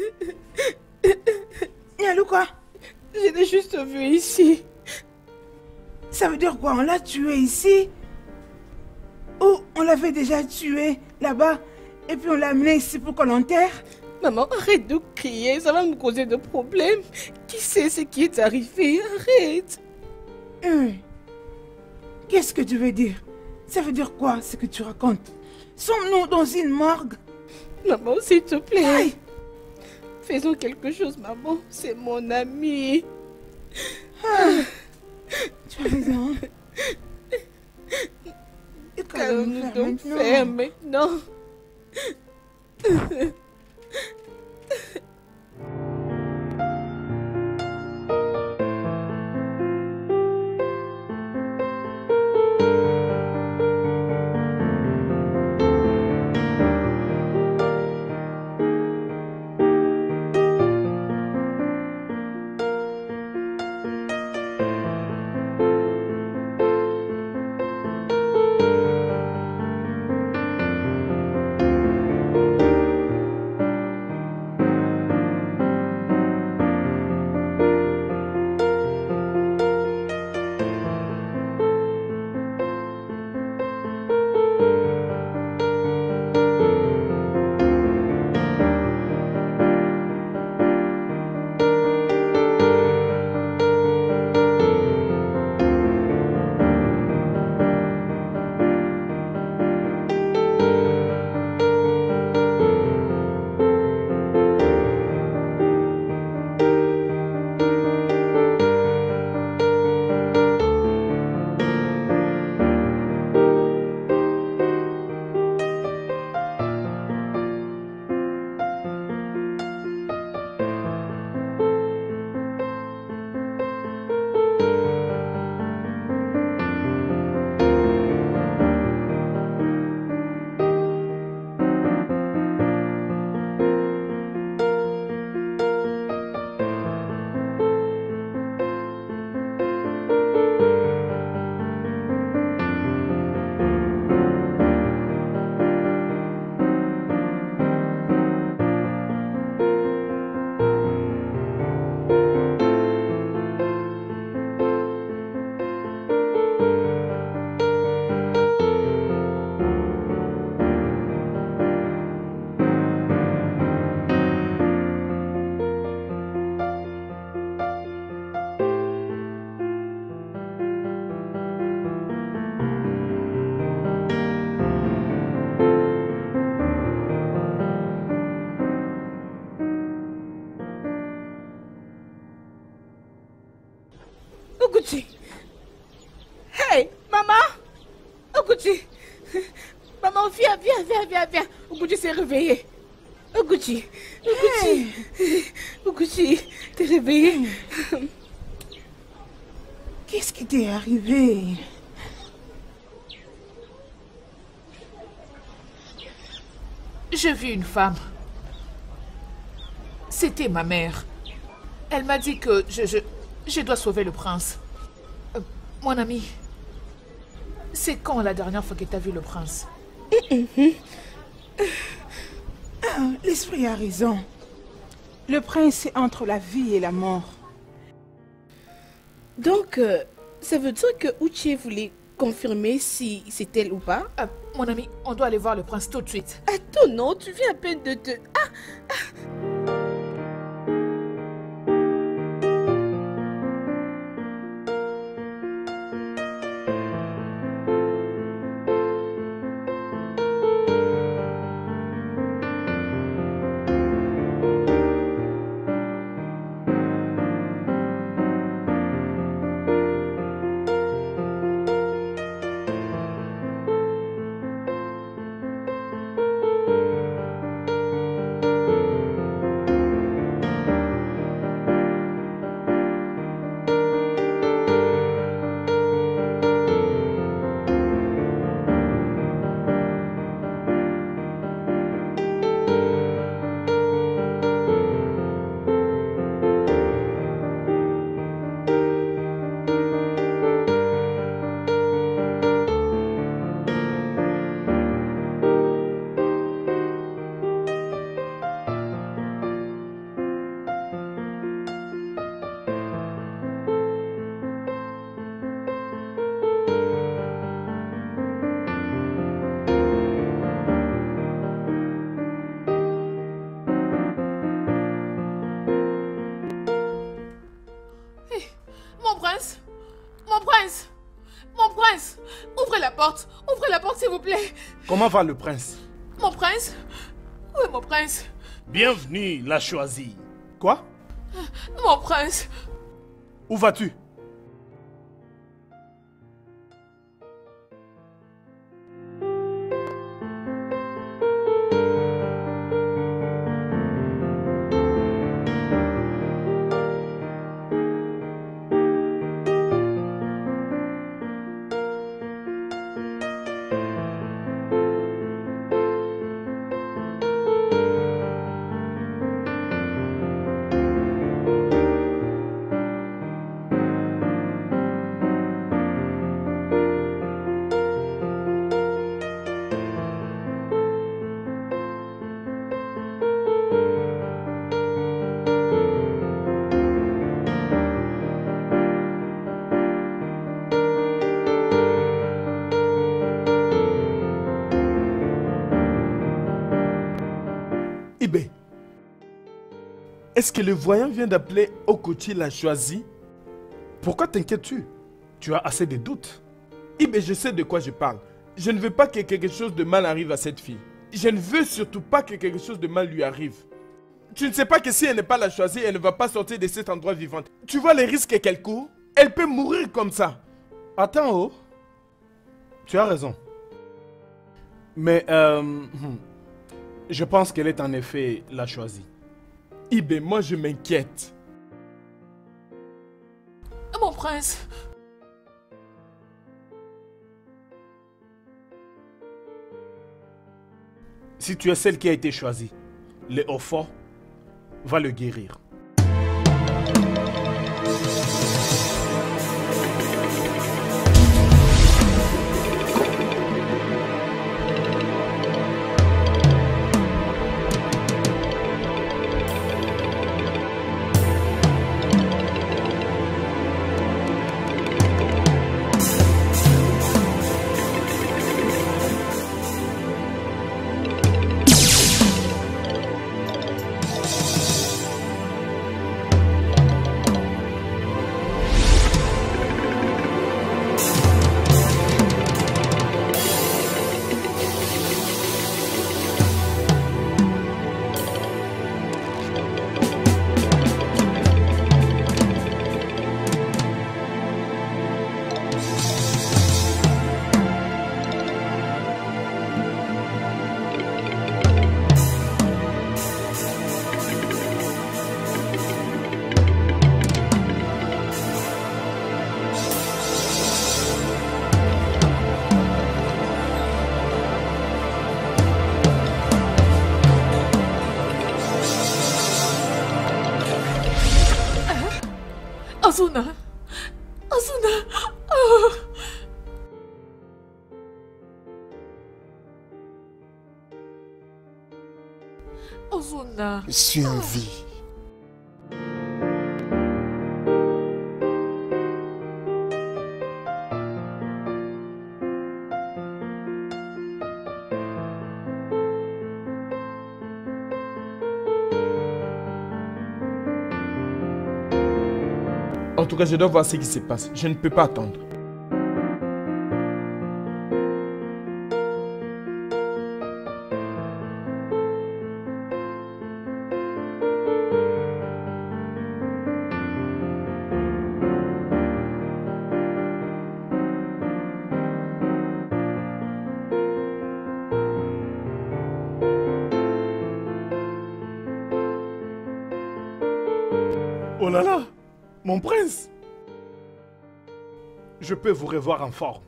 Yalou quoi? Je l'ai juste vu ici. Ça veut dire quoi? On l'a tué ici? Ou on l'avait déjà tué là-bas et puis on l'a amené ici pour qu'on l'enterre? Maman, arrête de crier, ça va me causer de problèmes. Qui sait ce qui est arrivé? Arrête. Qu'est-ce que tu veux dire? Ça veut dire quoi ce que tu racontes? Sommes-nous dans une morgue? Maman, s'il te plaît. Aïe! Faisons quelque chose, maman. C'est mon ami. Tu as raison. Qu'allons-nous donc faire maintenant? Maman! Oguchi! Maman, viens. Oguchi s'est réveillé. Oguchi! Oguchi, t'es réveillé? Qu'est-ce qui t'est arrivé? J'ai vu une femme. C'était ma mère. Elle m'a dit que je dois sauver le prince. Mon ami, c'est quand la dernière fois que tu as vu le prince? L'esprit a raison. Le prince est entre la vie et la mort. Donc, ça veut dire que Uche voulait confirmer si c'est elle ou pas? Mon ami, on doit aller voir le prince tout de suite. Attends, non, tu viens à peine de te... Ouvrez la porte, s'il vous plaît. Comment va le prince? Mon prince? Où est mon prince? Bienvenue, la choisie. Quoi? Mon prince. Où vas-tu? Ibe, est-ce que le voyant vient d'appeler Okochi la choisie? Pourquoi t'inquiètes-tu? Tu as assez de doutes. Ibe, je sais de quoi je parle. Je ne veux pas que quelque chose de mal arrive à cette fille. Je ne veux surtout pas que quelque chose de mal lui arrive. Tu ne sais pas que si elle n'est pas la choisie, elle ne va pas sortir de cet endroit vivante. Tu vois les risques qu'elle court? Elle peut mourir comme ça. Attends, oh. Tu as raison. Mais, je pense qu'elle est en effet la choisie. Ibe, moi je m'inquiète. Mon prince. Si tu es celle qui a été choisie, le Haut-Fort va le guérir. Azuna. Azuna. Oh. Azuna. Je suis en vie. En tout cas, je dois voir ce qui se passe. Je ne peux pas attendre. Oh là là, mon prince. Je peux vous revoir en forme.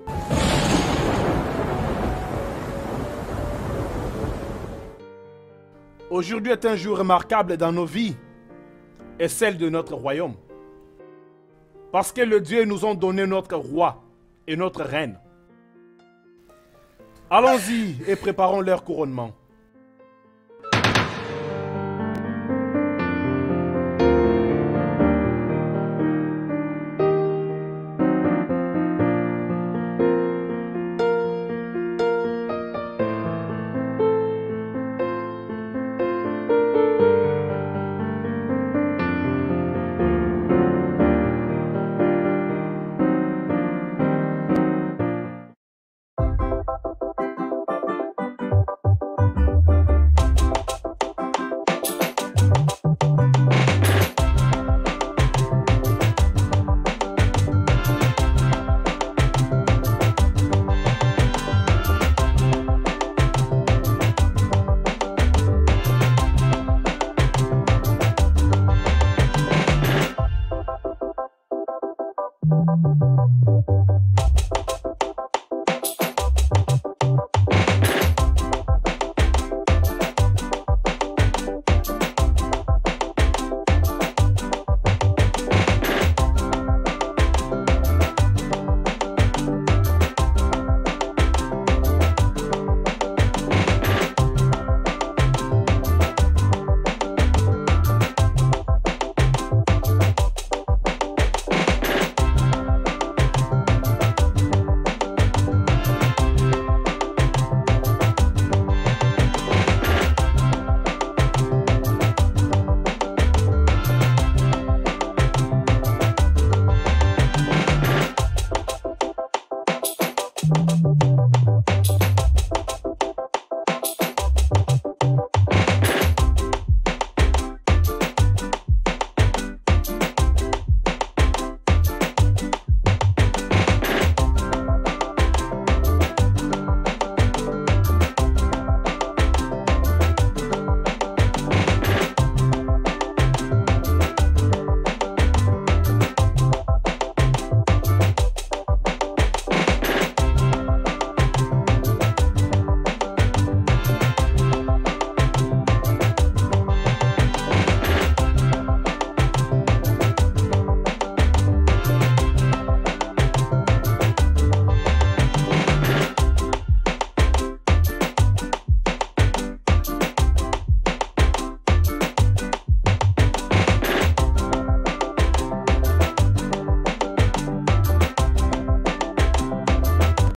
Aujourd'hui est un jour remarquable dans nos vies et celle de notre royaume. Parce que les dieux nous ont donné notre roi et notre reine. Allons-y et préparons leur couronnement.